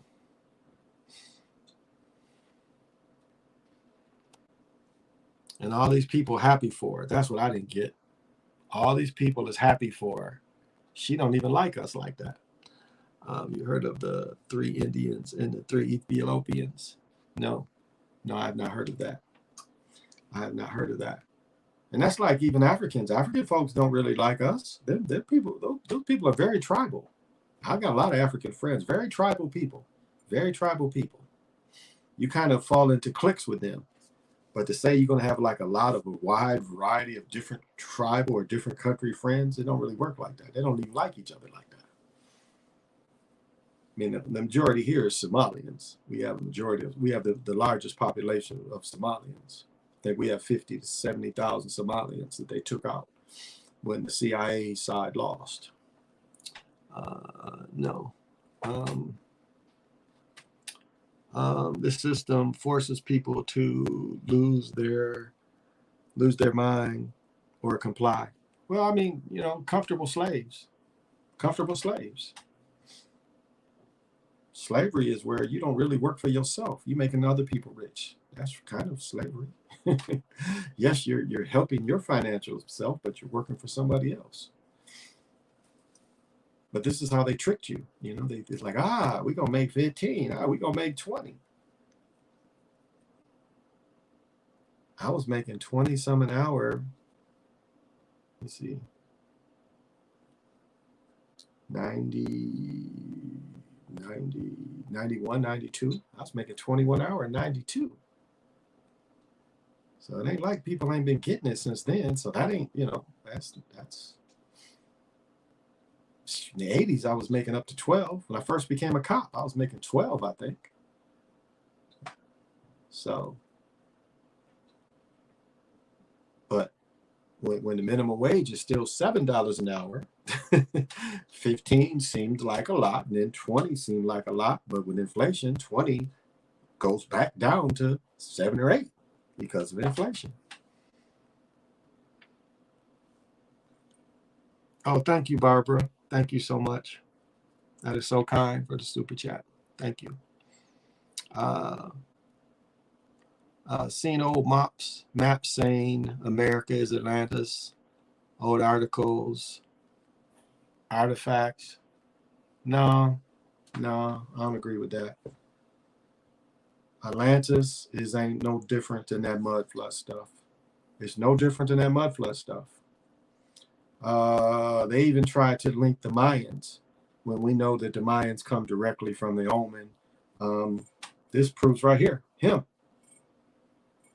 all these people happy for her. That's what I didn't get. All these people is happy for her. She don't even like us like that. You heard of the 3 Indians and the 3 Ethiopians? No, I have not heard of that. I have not heard of that. And that's like even Africans. African folks don't really like us. They're people. Those people are very tribal. I've got a lot of African friends. Very tribal people. Very tribal people. You kind of fall into cliques with them. But to say you're going to have like a lot of a wide variety of different tribal or different country friends, it don't really work like that. They don't even like each other like that. I mean, the majority here is Somalians. We have the largest population of Somalians. I think we have 50 to 70,000 Somalians that they took out when the CIA side lost. No. This system forces people to lose their mind or comply. Well, I mean, comfortable slaves. Slavery is where you don't really work for yourself. You're making other people rich. That's kind of slavery. Yes, you're helping your financial self, but you're working for somebody else. But this is how they tricked you. It's like, we're going to make 15. We're going to make 20. I was making 20 some an hour. Let's see. 91, 92. I was making 21 hour in 92. So it ain't like people ain't been getting it since then. So that ain't, that's in the 80s, I was making up to 12. When I first became a cop, I was making 12, I think. So, but when the minimum wage is still $7 an hour, 15 seemed like a lot, and then 20 seemed like a lot. But with inflation, 20 goes back down to 7 or 8 because of inflation. Oh, thank you, Barbara. Thank you so much. That is so kind for the super chat. Thank you. Seen old maps saying America is Atlantis, old articles, artifacts. No, I don't agree with that. Atlantis ain't no different than that mud flood stuff. It's no different than that mud flood stuff. They even tried to link the Mayans when we know that the Mayans come directly from the Omen. This proves right here, him.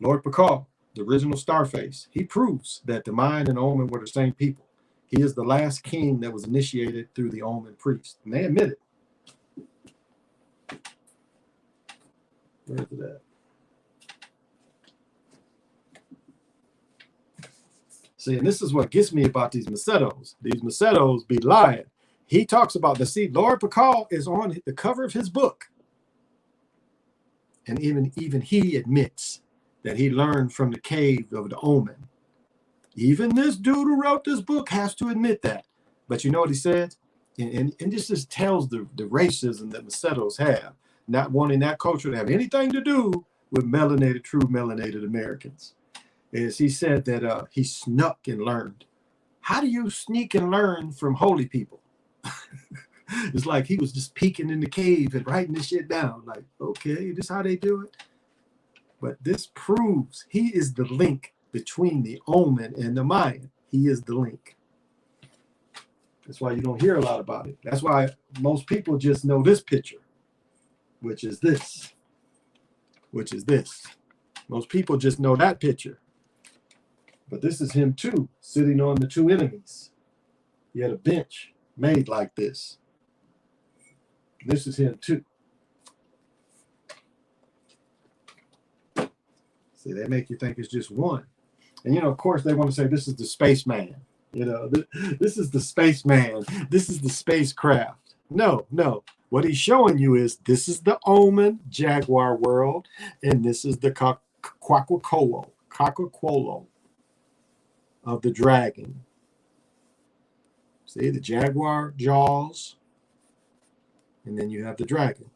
Lord Pakal, the original Starface, he proves that the Mayan and Omen were the same people. He is the last king that was initiated through the Omen priest. And they admit it. Where is it at? See, and this is what gets me about these Macedos. These Macedos be lying. He talks about Lord Pakal is on the cover of his book. And even he admits that he learned from the cave of the Omen. Even this dude who wrote this book has to admit that. But you know what he said? And this just tells the racism that Macedos have, not wanting that culture to have anything to do with true melanated Americans. Is he said that he snuck and learned. How do you sneak and learn from holy people? It's like he was just peeking in the cave and writing this shit down. Like, okay, this is how they do it. But this proves he is the link between the Omen and the Mayan. He is the link. That's why you don't hear a lot about it. That's why most people just know this picture, which is this. Most people just know that picture. But this is him too, sitting on the 2 enemies. He had a bench made like this. This is him too. See, they make you think it's just one. And, of course, they want to say this is the spaceman. This is the spaceman. This is the spacecraft. No. What he's showing you is this is the Omen Jaguar world, and this is the Quaquaquolo of the dragon. See the jaguar jaws, and then you have the dragon.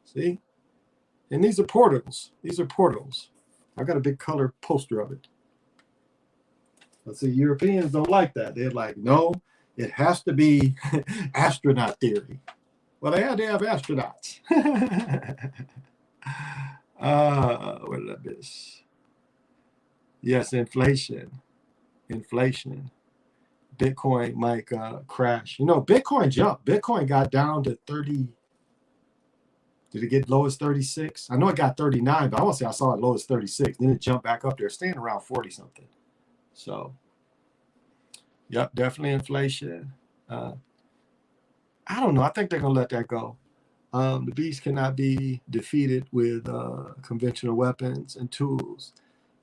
See? And these are portals. These are portals. I got a big color poster of it. But see, Europeans don't like that. They're like, no, it has to be astronaut theory. Well, they had to have astronauts. What did I miss? Yes, inflation. Inflation. Bitcoin might crash. You know, Bitcoin jumped. Bitcoin got down to 30. Did it get low as 36? I know it got 39, but I want to say I saw it low as 36. Then it jumped back up there, staying around 40 something. So, yep, definitely inflation. I don't know. I think they're going to let that go. The beast cannot be defeated with conventional weapons and tools.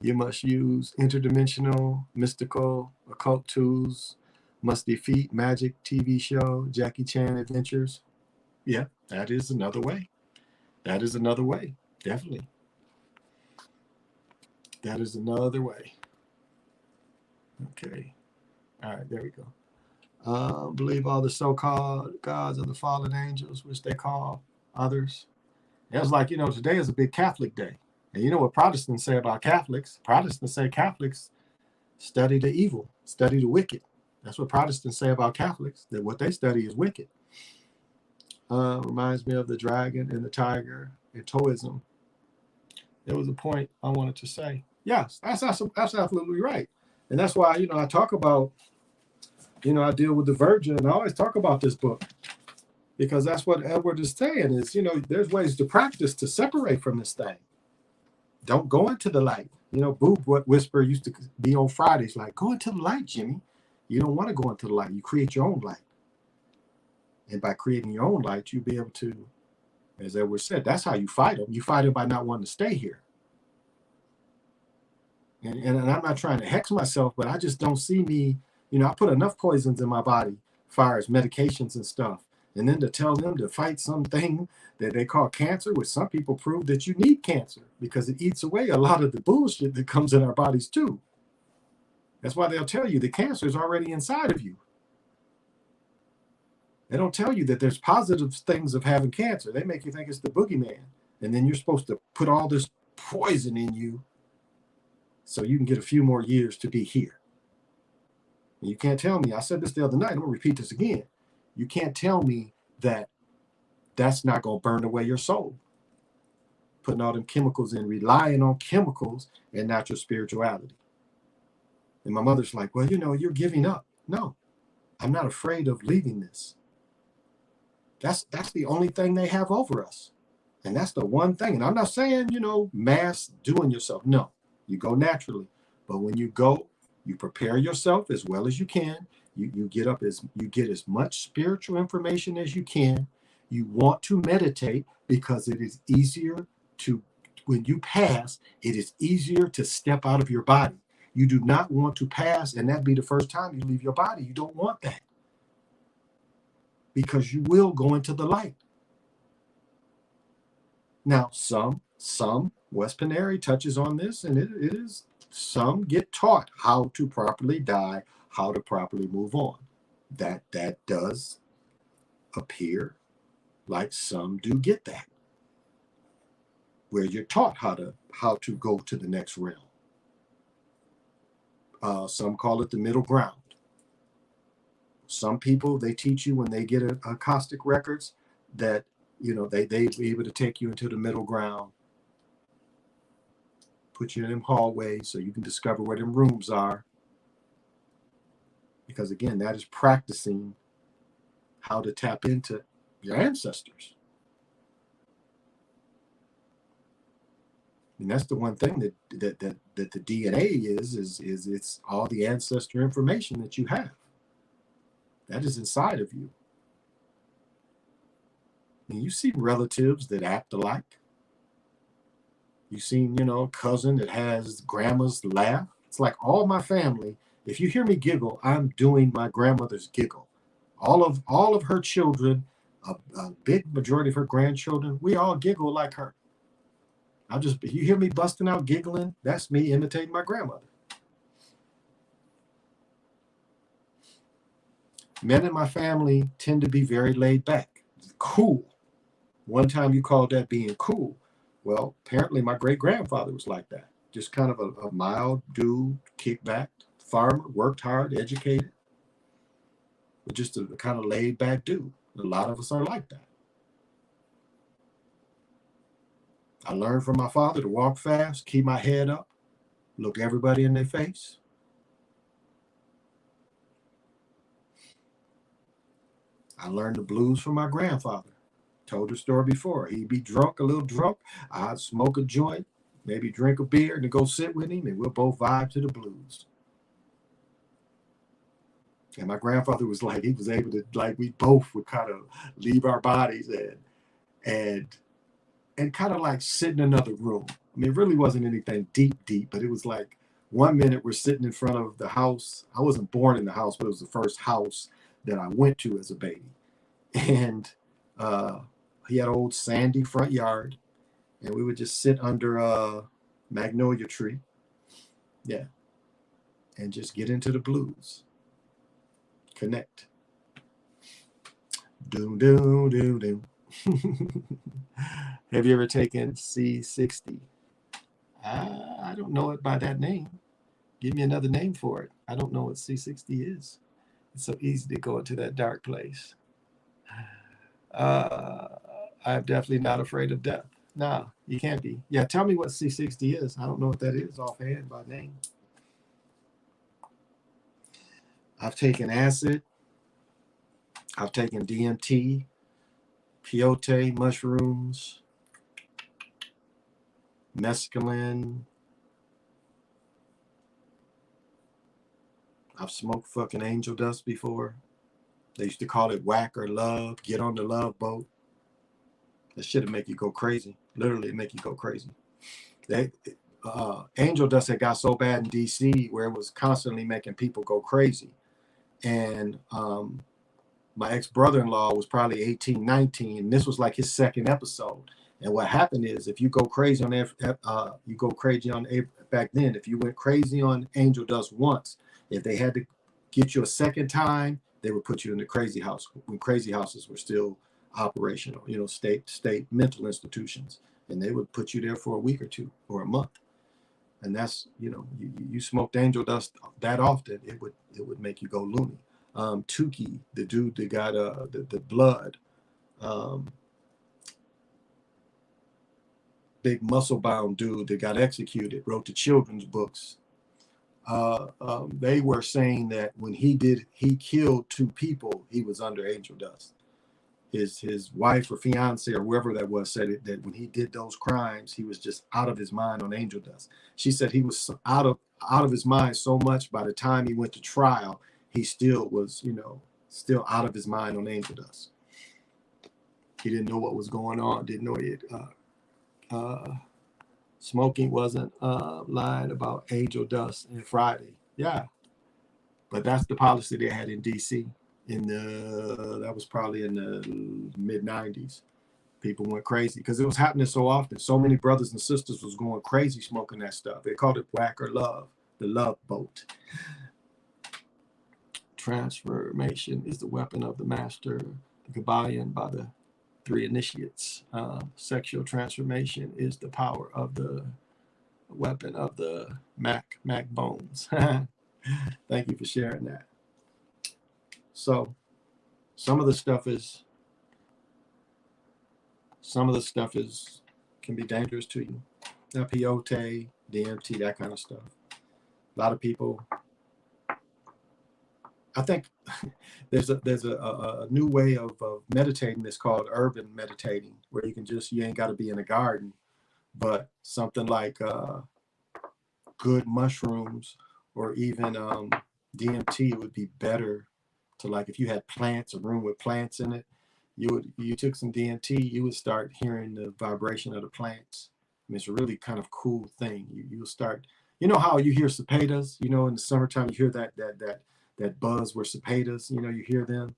You must use interdimensional, mystical, occult tools. Must defeat magic TV show, Jackie Chan adventures. Yeah, that is another way. That is another way. Definitely. That is another way. Okay. All right, there we go. Believe all the so-called gods of the fallen angels, which they call others. It was like, you know, today is a big Catholic day. And you know what Protestants say about Catholics? Protestants say Catholics study the evil, study the wicked. That's what Protestants say about Catholics, that what they study is wicked. Reminds me of the dragon and the tiger and Taoism. There was a point I wanted to say. Yes, that's absolutely right. And that's why, you know, I talk about, you know, I deal with the Virgin, and I always talk about this book because that's what Edward is saying is, you know, there's ways to practice to separate from this thing. Don't go into the light. You know, Boob Whisper used to be on Fridays like, go into the light, Jimmy. You don't want to go into the light. You create your own light. And by creating your own light, you'll be able to, as Edward said, that's how you fight them. You fight them by not wanting to stay here. And I'm not trying to hex myself, but I just don't see me, you know, I put enough poisons in my body, as far as medications and stuff. And then to tell them to fight something that they call cancer, which some people prove that you need cancer because it eats away a lot of the bullshit that comes in our bodies too. That's why they'll tell you the cancer is already inside of you. They don't tell you that there's positive things of having cancer. They make you think it's the boogeyman. And then you're supposed to put all this poison in you so you can get a few more years to be here. And you can't tell me, I said this the other night, I'm going to repeat this again. You can't tell me that that's not going to burn away your soul. Putting all them chemicals in, relying on chemicals and not your spirituality. And my mother's like, well, you know, you're giving up. No, I'm not afraid of leaving this. That's the only thing they have over us. And that's the one thing. And I'm not saying, you know, mass doing yourself. No, you go naturally. But when you go, you prepare yourself as well as you can. You get as much spiritual information as you can. You want to meditate because it is easier to, when you pass, it is easier to step out of your body. You do not want to pass and that be the first time you leave your body. You don't want that. Because you will go into the light. Now, some Wes Paneri touches on this, and it is some get taught how to properly die, how to properly move on. That does appear like some do get that, where you're taught how to go to the next realm. Some call it the middle ground. Some people, they teach you when they get Akashic records that, you know, they be able to take you into the middle ground, put you in them hallways so you can discover where them rooms are. Because again, that is practicing how to tap into your ancestors. And that's the one thing that the DNA is it's all the ancestor information that you have. That is inside of you. And you see relatives that act alike. You seen, you know, a cousin that has grandma's laugh. It's like all my family, if you hear me giggle, I'm doing my grandmother's giggle. All of her children, a big majority of her grandchildren, we all giggle like her. If you hear me busting out giggling, that's me imitating my grandmother. Men in my family tend to be very laid back, cool. One time you called that being cool. Well, apparently my great grandfather was like that. Just kind of a mild dude, kick back, farmer, worked hard, educated, but just a kind of laid back dude. A lot of us are like that. I learned from my father to walk fast, keep my head up, look everybody in their face. I learned the blues from my grandfather. Told the story before. He'd be drunk, a little drunk. I'd smoke a joint, maybe drink a beer, and go sit with him, and we'll both vibe to the blues. And my grandfather was like, he was able to, like, we both would kind of leave our bodies and and kind of like sit in another room. I mean, it really wasn't anything deep, but it was like one minute we're sitting in front of the house. I wasn't born in the house, but it was the first house that I went to as a baby. And he had an old sandy front yard, and we would just sit under a magnolia tree. Yeah. And just get into the blues. Connect. Doom, doom, doom, doom. Have you ever taken C60? I don't know it by that name. Give me another name for it. I don't know what C60 is. It's so easy to go into that dark place. I'm definitely not afraid of death. Nah, you can't be. Yeah, tell me what C60 is. I don't know what that is offhand by name. I've taken acid. I've taken DMT, peyote, mushrooms, mescaline. I've smoked fucking angel dust before. They used to call it whack or love. Get on the love boat. That shit'll make you go crazy. Literally make you go crazy. Angel dust had got so bad in DC where it was constantly making people go crazy. And my ex-brother-in-law was probably 18, 19, and this was like his second episode. And what happened is, if you go crazy on back then, if you went crazy on angel dust once, if they had to get you a second time, they would put you in the crazy house when crazy houses were still operational, state mental institutions, and they would put you there for a week or two or a month. And that's, you smoked angel dust that often, it would make you go loony. Tukey, the dude that got the blood, big muscle bound dude that got executed, wrote the children's books. They were saying that when he killed two people, he was under angel dust. His wife or fiance or whoever that was said that when he did those crimes, he was just out of his mind on angel dust. She said he was out of his mind so much by the time he went to trial, he still was, still out of his mind on angel dust. He didn't know what was going on. Didn't know it. Smoking wasn't lying about angel dust and Friday. Yeah, but that's the policy they had in DC. That was probably in the mid 90s. People went crazy because it was happening so often. So many brothers and sisters was going crazy smoking that stuff. They called it whack or love, the love boat. Transformation is the weapon of the master, the Kabbalion by the three initiates. Sexual transformation is the power of the weapon of the Mac Bones. Thank you for sharing that. So some of the stuff can be dangerous to you. Now, peyote, DMT, that kind of stuff. A lot of people, I think there's a new way of meditating that's called urban meditating, where you ain't got to be in a garden, but something like good mushrooms or even DMT would be better to, like, if you had plants, a room with plants in it, you took some DMT, you would start hearing the vibration of the plants. I mean, it's a really kind of cool thing. You'll start, how you hear cicadas, in the summertime, you hear that buzz where cicadas, you hear them.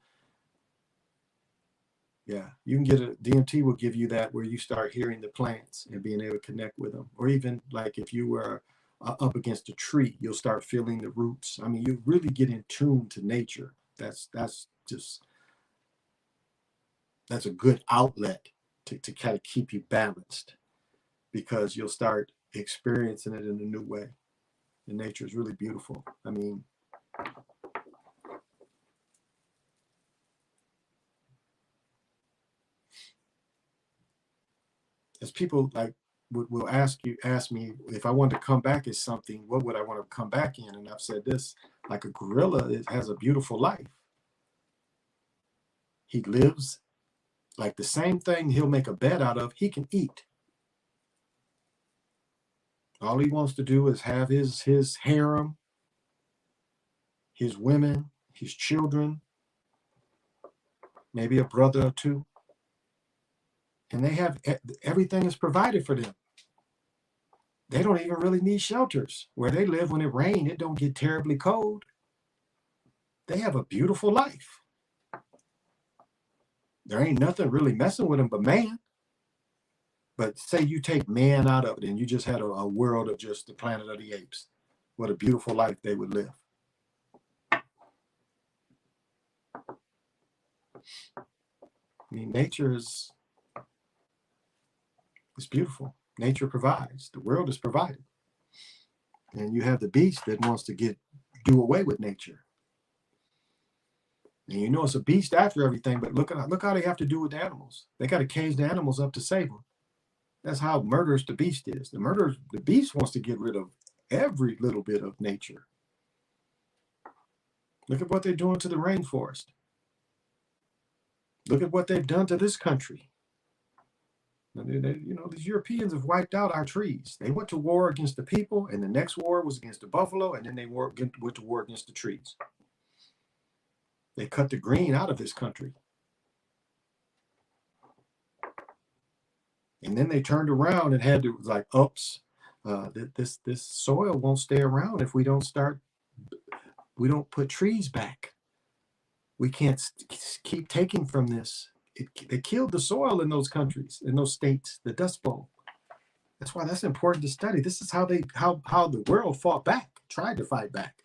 Yeah, you can get DMT will give you that, where you start hearing the plants and being able to connect with them. Or even like if you were up against a tree, you'll start feeling the roots. I mean, you really get in tune to nature. That's that's a good outlet to kind of keep you balanced, because you'll start experiencing it in a new way. And nature is really beautiful. I mean, as people like will ask me if I wanted to come back as something, what would I want to come back in? And I've said this, like a gorilla has a beautiful life. He lives like the same thing he'll make a bed out of, he can eat. All he wants to do is have his harem, his women, his children, maybe a brother or two. And they have everything is provided for them. They don't even really need shelters. Where they live, when it rains, it don't get terribly cold. They have a beautiful life. There ain't nothing really messing with them but man. But say you take man out of it and you just had a world of just the planet of the apes. What a beautiful life they would live. I mean, nature is beautiful. Nature provides. The world is provided. And you have the beast that wants to do away with nature. And you know it's a beast after everything, but look how they have to do with the animals. They got to cage the animals up to save them. That's how murderous the beast is. The beast wants to get rid of every little bit of nature. Look at what they're doing to the rainforest. Look at what they've done to this country. These Europeans have wiped out our trees. They went to war against the people, and the next war was against the buffalo, and then they went to war against the trees. They cut the green out of this country. And then they turned around and had to, like, this soil won't stay around if we don't put trees back. We can't keep taking from this. They killed the soil in those countries, in those states, the Dust Bowl. That's why that's important to study. This is how the world fought back, tried to fight back.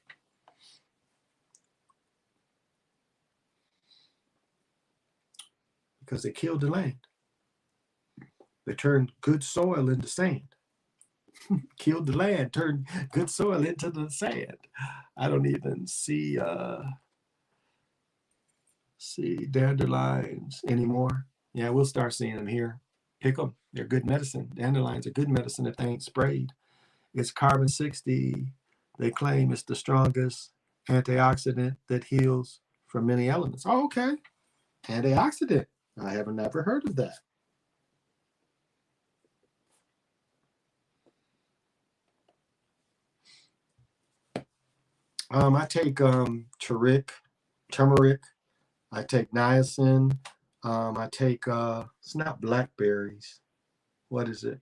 Because they killed the land. They turned good soil into sand. Killed the land, turned good soil into the sand. I don't even see dandelions anymore. Yeah, we'll start seeing them here. Pick them. They're good medicine. Dandelions are good medicine if they ain't sprayed. It's carbon 60. They claim it's the strongest antioxidant that heals from many elements. Oh, okay. Antioxidant. I have never heard of that. I take turmeric. I take niacin. I take it's not blackberries. What is it?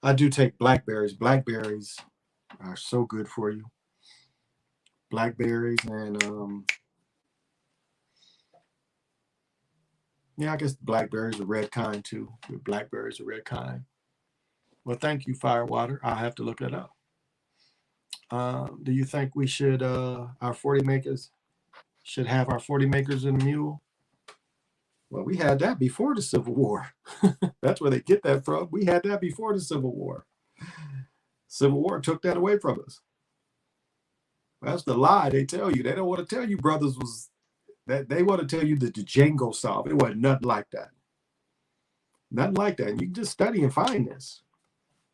I do take blackberries. Blackberries are so good for you. Blackberries and yeah, I guess blackberries are red kind too. Blackberries are red kind. Well, thank you, Firewater. I'll have to look that up. Do you think we should our 40 makers should have our 40 makers in a mule? Well, we had that before the Civil War. That's where they get that from. We had that before the Civil War. Civil War took that away from us. That's the lie they tell you. They don't want to tell you brothers was that they want to tell you the Django solve. It wasn't nothing like that. Nothing like that. And you can just study and find this.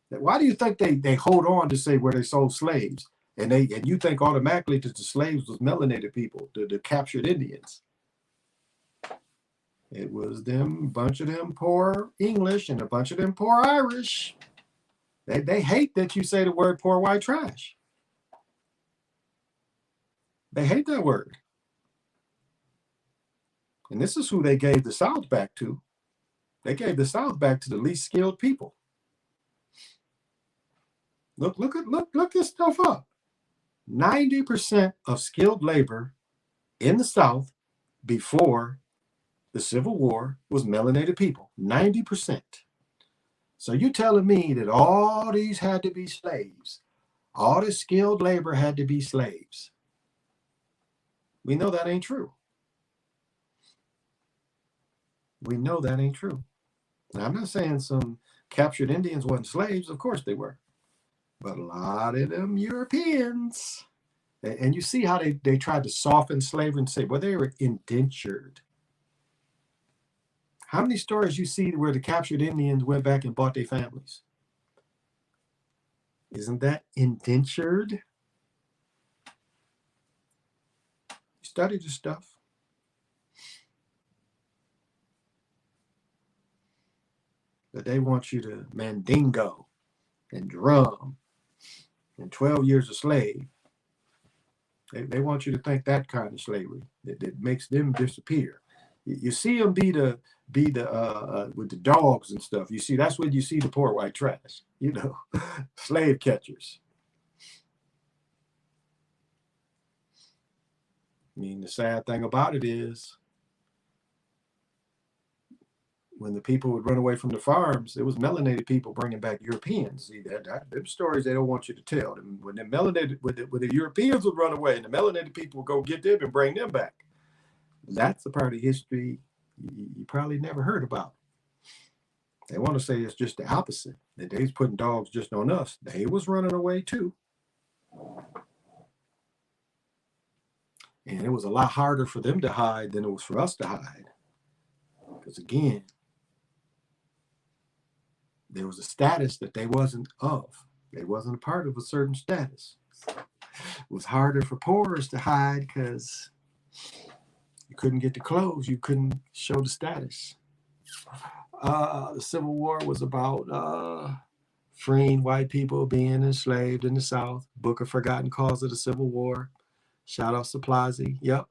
Why do you think they hold on to say where they sold slaves? And you think automatically that the slaves was melanated people, the captured Indians. It was them, a bunch of them poor English and a bunch of them poor Irish. They hate that you say the word poor white trash. They hate that word. And this is who they gave the South back to. They gave the South back to the least skilled people. Look this stuff up. 90% of skilled labor in the South before the Civil War was melanated people. 90%. So you telling me that all these had to be slaves? All this skilled labor had to be slaves? We know that ain't true. We know that ain't true. Now, I'm not saying some captured Indians weren't slaves. Of course they were. But a lot of them Europeans. And you see how they tried to soften slavery and say, well, they were indentured. How many stories you see where the captured Indians went back and bought their families? Isn't that indentured? You study the stuff. But they want you to mandingo and drum and 12 years a slave. They want you to think that kind of slavery that makes them disappear. You see them be the with the dogs and stuff. You see, that's when you see the poor white trash, slave catchers. I mean, the sad thing about it is when the people would run away from the farms, it was melanated people bringing back Europeans. See, them stories they don't want you to tell. When the melanated, when the Europeans would run away and the melanated people would go get them and bring them back. That's a part of history you probably never heard about. They want to say it's just the opposite, that they was putting dogs just on us. They was running away too. And it was a lot harder for them to hide than it was for us to hide. Because again, there was a status that they wasn't of. They wasn't a part of a certain status. It was harder for poorers to hide because you couldn't get the clothes. You couldn't show the status. The Civil War was about freeing white people being enslaved in the South. Book of Forgotten Cause of the Civil War. Shout out Supplizy. Yep.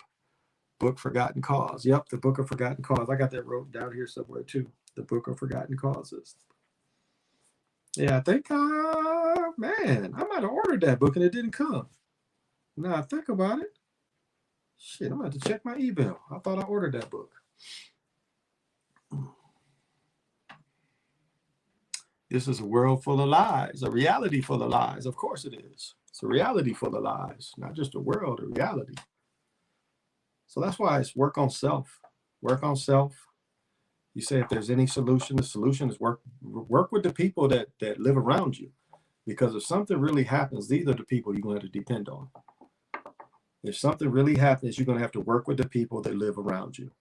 Book Forgotten Cause. Yep, the Book of Forgotten Cause. I got that wrote down here somewhere too. The Book of Forgotten Causes. Yeah, I think, man, I might have ordered that book and it didn't come. Now I think about it. Shit, I'm going to have to check my email. I thought I ordered that book. This is a world full of lies, a reality full of lies. Of course it is. It's a reality full of lies, not just a world, a reality. So that's why it's work on self. Work on self. You say if there's any solution, the solution is work with the people that live around you. Because if something really happens, these are the people you're going to have to depend on. If something really happens, you're going to have to work with the people that live around you.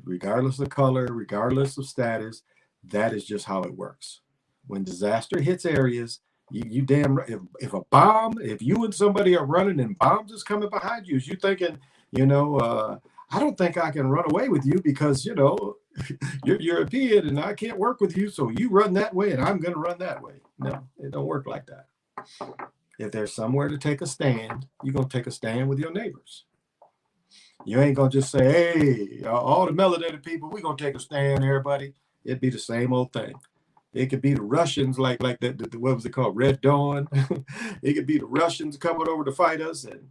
Regardless of color, regardless of status, that is just how it works. When disaster hits areas, you damn right. If a bomb, if you and somebody are running and bombs is coming behind you, is you thinking, I don't think I can run away with you because, you're European and I can't work with you. So you run that way and I'm going to run that way. No, it don't work like that. If there's somewhere to take a stand, you're going to take a stand with your neighbors. You ain't going to just say, hey, all the melanated people, we're going to take a stand, everybody. It'd be the same old thing. It could be the Russians, like that. What was it called? Red Dawn. It could be the Russians coming over to fight us, and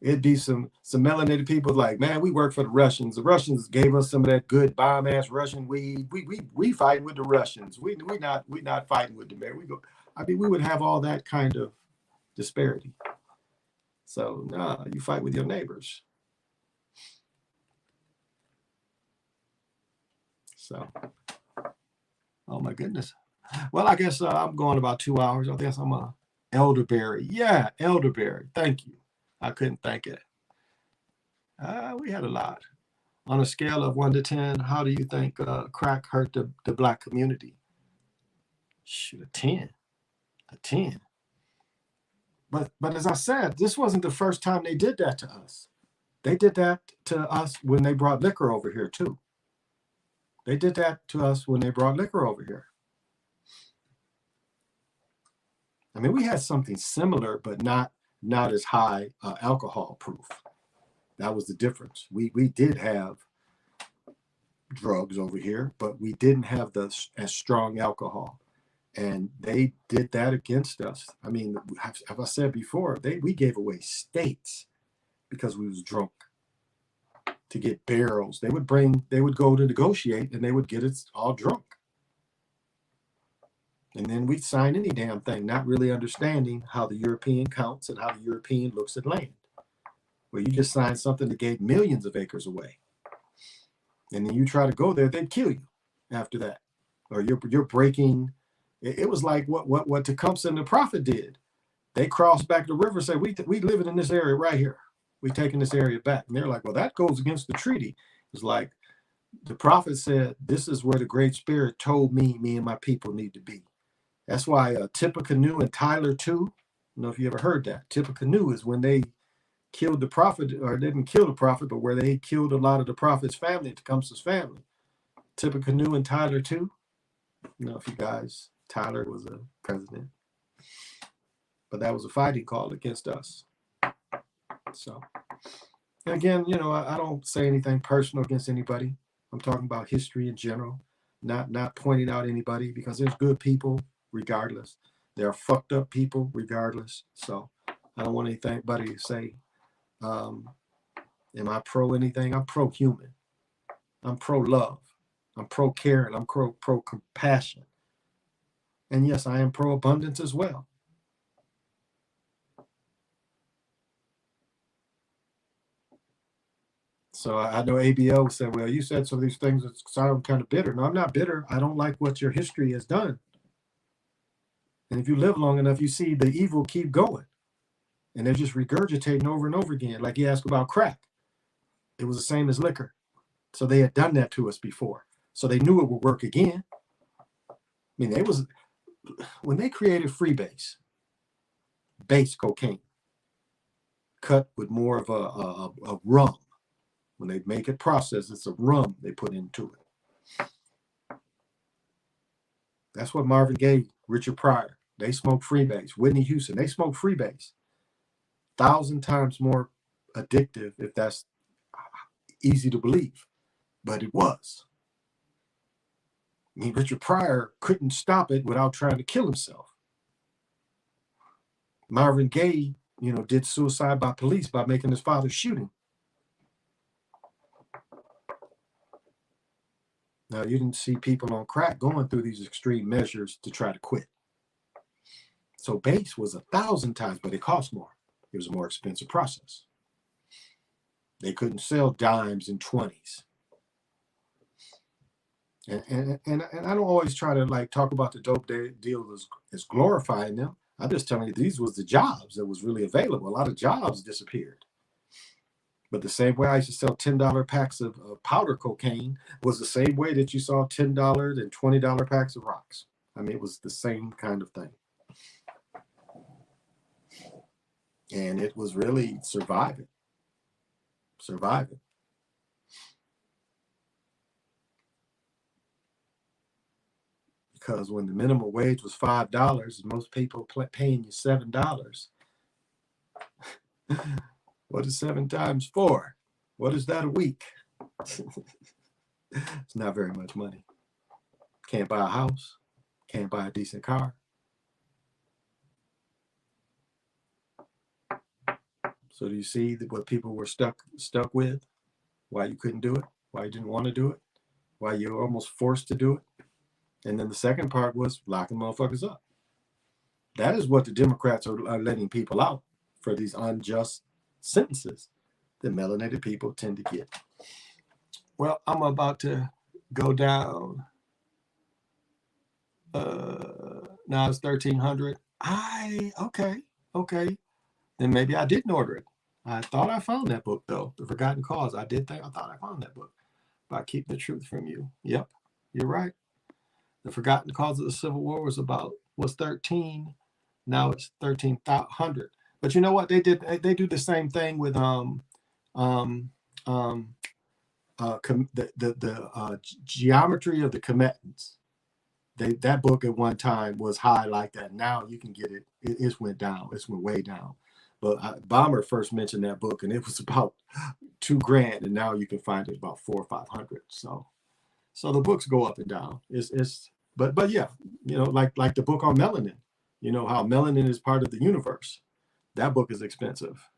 it'd be some melanated people like, man, we work for the Russians. The Russians gave us some of that good bomb ass Russian weed. We fighting with the Russians. We not fighting with the Americans. We would have all that kind of disparity. So no, you fight with your neighbors. So. Oh my goodness. Well, I guess I'm going about 2 hours. I guess I'm a elderberry. Yeah, elderberry. Thank you. I couldn't thank it. We had a lot. On a scale of 1 to 10, how do you think crack hurt the Black community? Shoot, a 10. A 10. But as I said, this wasn't the first time they did that to us. They did that to us when they brought liquor over here too. They did that to us when they brought liquor over here. I mean, we had something similar, but not as high alcohol proof. That was the difference. We did have drugs over here, but we didn't have as strong alcohol. And they did that against us. I mean, as I said before, we gave away states because we was drunk. To get barrels, they would go to negotiate and they would get us all drunk. And then we'd sign any damn thing, not really understanding how the European counts and how the European looks at land. Well, you just signed something that gave millions of acres away. And then you try to go there, they'd kill you after that. Or you're breaking. It was like what Tecumseh and the prophet did. They crossed back the river, said, we living in this area right here. We taking this area back. And they're like, well, that goes against the treaty. It's like the prophet said, this is where the Great Spirit told me and my people need to be. That's why Tippecanoe and Tyler too. I don't know if you ever heard that. Tippecanoe is when they killed the prophet, or didn't kill the prophet, but where they killed a lot of the prophet's family, Tecumseh's family. Tippecanoe and Tyler too. You know, if you guys, Tyler was a president, but that was a fighting call against us. So, and again, you know, I don't say anything personal against anybody. I'm talking about history in general, not pointing out anybody, because there's good people regardless. There are fucked up people regardless. So I don't want anybody to say, am I pro anything? I'm pro human. I'm pro love. I'm pro caring. I'm pro compassion. And yes, I am pro abundance as well. So I know ABO said, well, you said some of these things that sound kind of bitter. No, I'm not bitter. I don't like what your history has done. And if you live long enough, you see the evil keep going. And they're just regurgitating over and over again. Like you asked about crack. It was the same as liquor. So they had done that to us before. So they knew it would work again. I mean, when they created freebase, base cocaine, cut with more of a rum. When they make it processed, it's a rum they put into it. That's what Marvin Gaye, Richard Pryor, they smoked freebase. Whitney Houston, they smoked freebase. 1,000 times more addictive, if that's easy to believe. But it was. I mean, Richard Pryor couldn't stop it without trying to kill himself. Marvin Gaye, you know, did suicide by police by making his father shoot him. Now, you didn't see people on crack going through these extreme measures to try to quit. So base was 1,000 times, but it cost more. It was a more expensive process. They couldn't sell dimes and 20s. And I don't always try to like talk about the dope deal as glorifying them. I'm just telling you, these was the jobs that was really available. A lot of jobs disappeared. But the same way I used to sell $10 packs of powder cocaine was the same way that you saw $10 and $20 packs of rocks. I mean, it was the same kind of thing. And it was really surviving. Because when the minimum wage was $5, most people paying you $7. What is 7 times 4? What is that a week? It's not very much money. Can't buy a house. Can't buy a decent car. So do you see what people were stuck with? Why you couldn't do it? Why you didn't want to do it? Why you were almost forced to do it? And then the second part was locking motherfuckers up. That is what the Democrats are letting people out for these unjust sentences that melanated people tend to get. Well, I'm about to go down. Now it's 1,300. Okay. Then maybe I didn't order it. I thought I found that book though, The Forgotten Cause. I thought I found that book. About keeping the truth from you. Yep, you're right. The Forgotten Cause of the Civil War was 13. Now it's 1,300. But you know what they did? They do the same thing with the geometry of the commitments. That book at one time was high like that. Now you can get it. It went down. It went way down. But Bomber first mentioned that book, and it was about $2,000, and now you can find it about $400 or $500. So the books go up and down. But yeah, you know, like the book on melanin. You know how melanin is part of the universe. That book is expensive.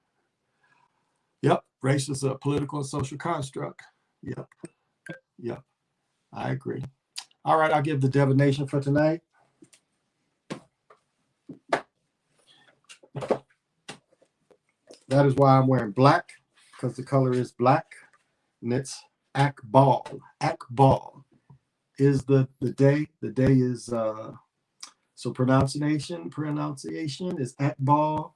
Yep, race is a political and social construct. Yep, I agree. All right, I'll give the divination for tonight. That is why I'm wearing black, because the color is black, and it's Akbal. Akbal is the day. The day is so pronunciation is Akbal.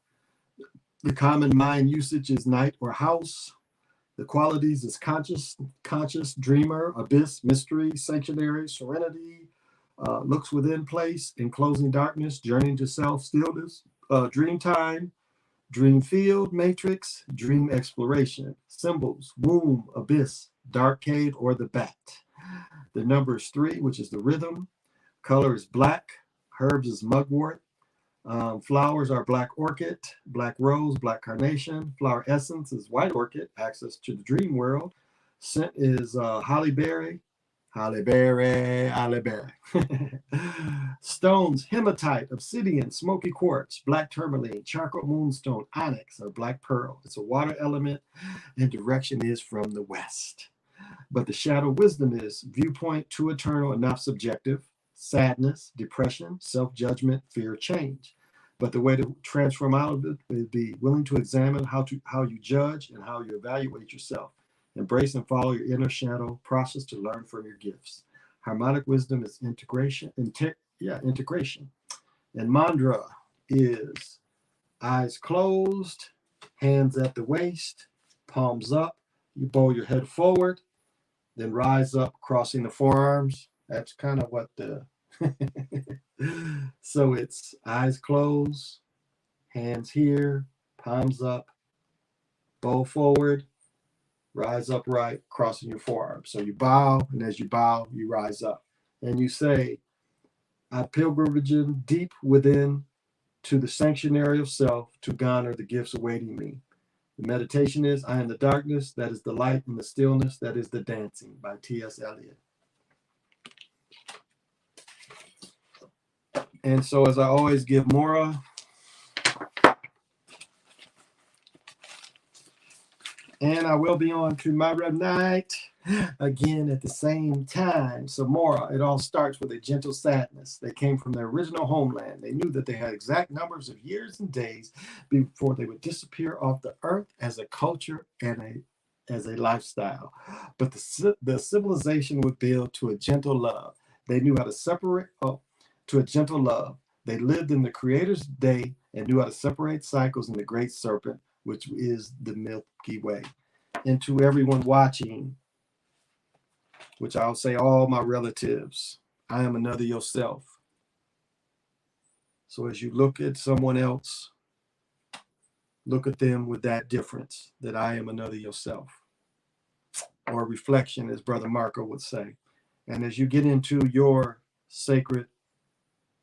The common mind usage is night or house. The qualities is conscious, dreamer, abyss, mystery, sanctuary, serenity, looks within place, enclosing darkness, journeying to self, stillness, dream time, dream field, matrix, dream exploration. Symbols, womb, abyss, dark cave, or the bat. The number is 3, which is the rhythm. Color is black. Herbs is mugwort. Flowers are black orchid, black rose, black carnation. Flower essence is white orchid, access to the dream world. Scent is holly berry, holly berry, holly berry. Stones, hematite, obsidian, smoky quartz, black tourmaline, charcoal moonstone, onyx, or black pearl. It's a water element, and direction is from the west. But the shadow wisdom is viewpoint, too eternal and not subjective, sadness, depression, self-judgment, fear, change. But the way to transform out of it is be willing to examine how you judge and how you evaluate yourself. Embrace and follow your inner shadow process to learn from your gifts. Harmonic wisdom is integration. Integration. And mantra is eyes closed, hands at the waist, palms up. You bow your head forward, then rise up, crossing the forearms. That's kind of what the so it's eyes closed, hands here, palms up, bow forward, rise upright, crossing your forearms. So you bow, and as you bow, you rise up. And you say, I pilgrimage deep within to the sanctuary of self to garner the gifts awaiting me. The meditation is, I am the darkness, that is the light, and the stillness, that is the dancing, by T.S. Eliot. And so, as I always give Mora, and I will be on tomorrow night again at the same time. So, Mora, it all starts with a gentle sadness. They came from their original homeland. They knew that they had exact numbers of years and days before they would disappear off the earth as a culture and as a lifestyle. But the civilization would build to a gentle love. They knew how to separate to a gentle love. They lived in the Creator's day and knew how to separate cycles in the Great Serpent, which is the Milky Way. And to everyone watching, which I'll say all my relatives, I am another yourself. So as you look at someone else, look at them with that difference, that I am another yourself. Or reflection, as Brother Marco would say. And as you get into your sacred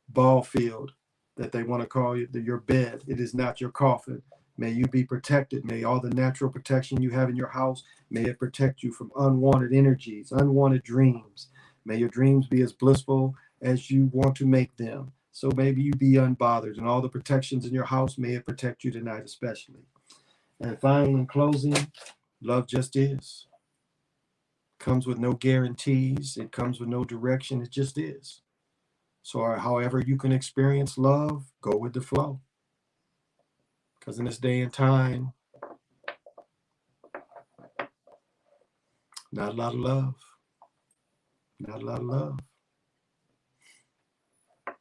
ball field that they want to call you, your bed, it is not your coffin. May you be protected. May all the natural protection you have in your house, may it protect you from unwanted energies, unwanted dreams. May your dreams be as blissful as you want to make them. So maybe you be unbothered, and all the protections in your house, may it protect you tonight especially. And finally, in closing, love just is. Comes with no guarantees. It comes with no direction. It just is. So however you can experience love, go with the flow. Because in this day and time, not a lot of love. Not a lot of love. I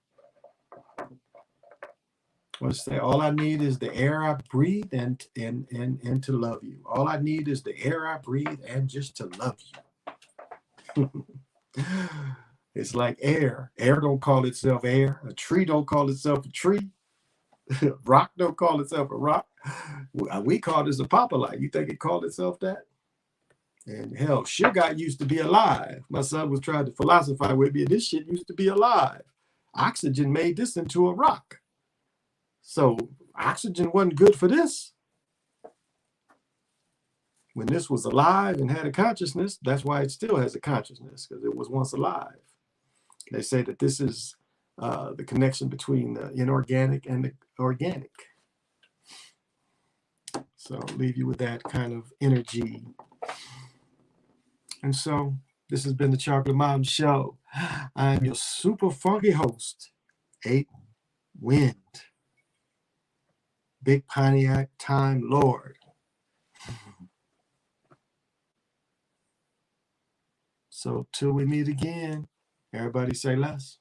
want to say, all I need is the air I breathe and to love you. All I need is the air I breathe and just to love you. It's like air. Air don't call itself air. A tree don't call itself a tree. Rock don't call itself a rock. We call this a populite. You think it called itself that? And hell, sugar used to be alive. My son was trying to philosophize with me. This shit used to be alive. Oxygen made this into a rock. So oxygen wasn't good for this. When this was alive and had a consciousness, that's why it still has a consciousness, because it was once alive. They say that this is the connection between the inorganic and the organic. So I'll leave you with that kind of energy. And so this has been the Chocolate Mountain Show. I'm your super funky host, 8 Wind, Big Pontiac Time Lord. So till we meet again, everybody say less.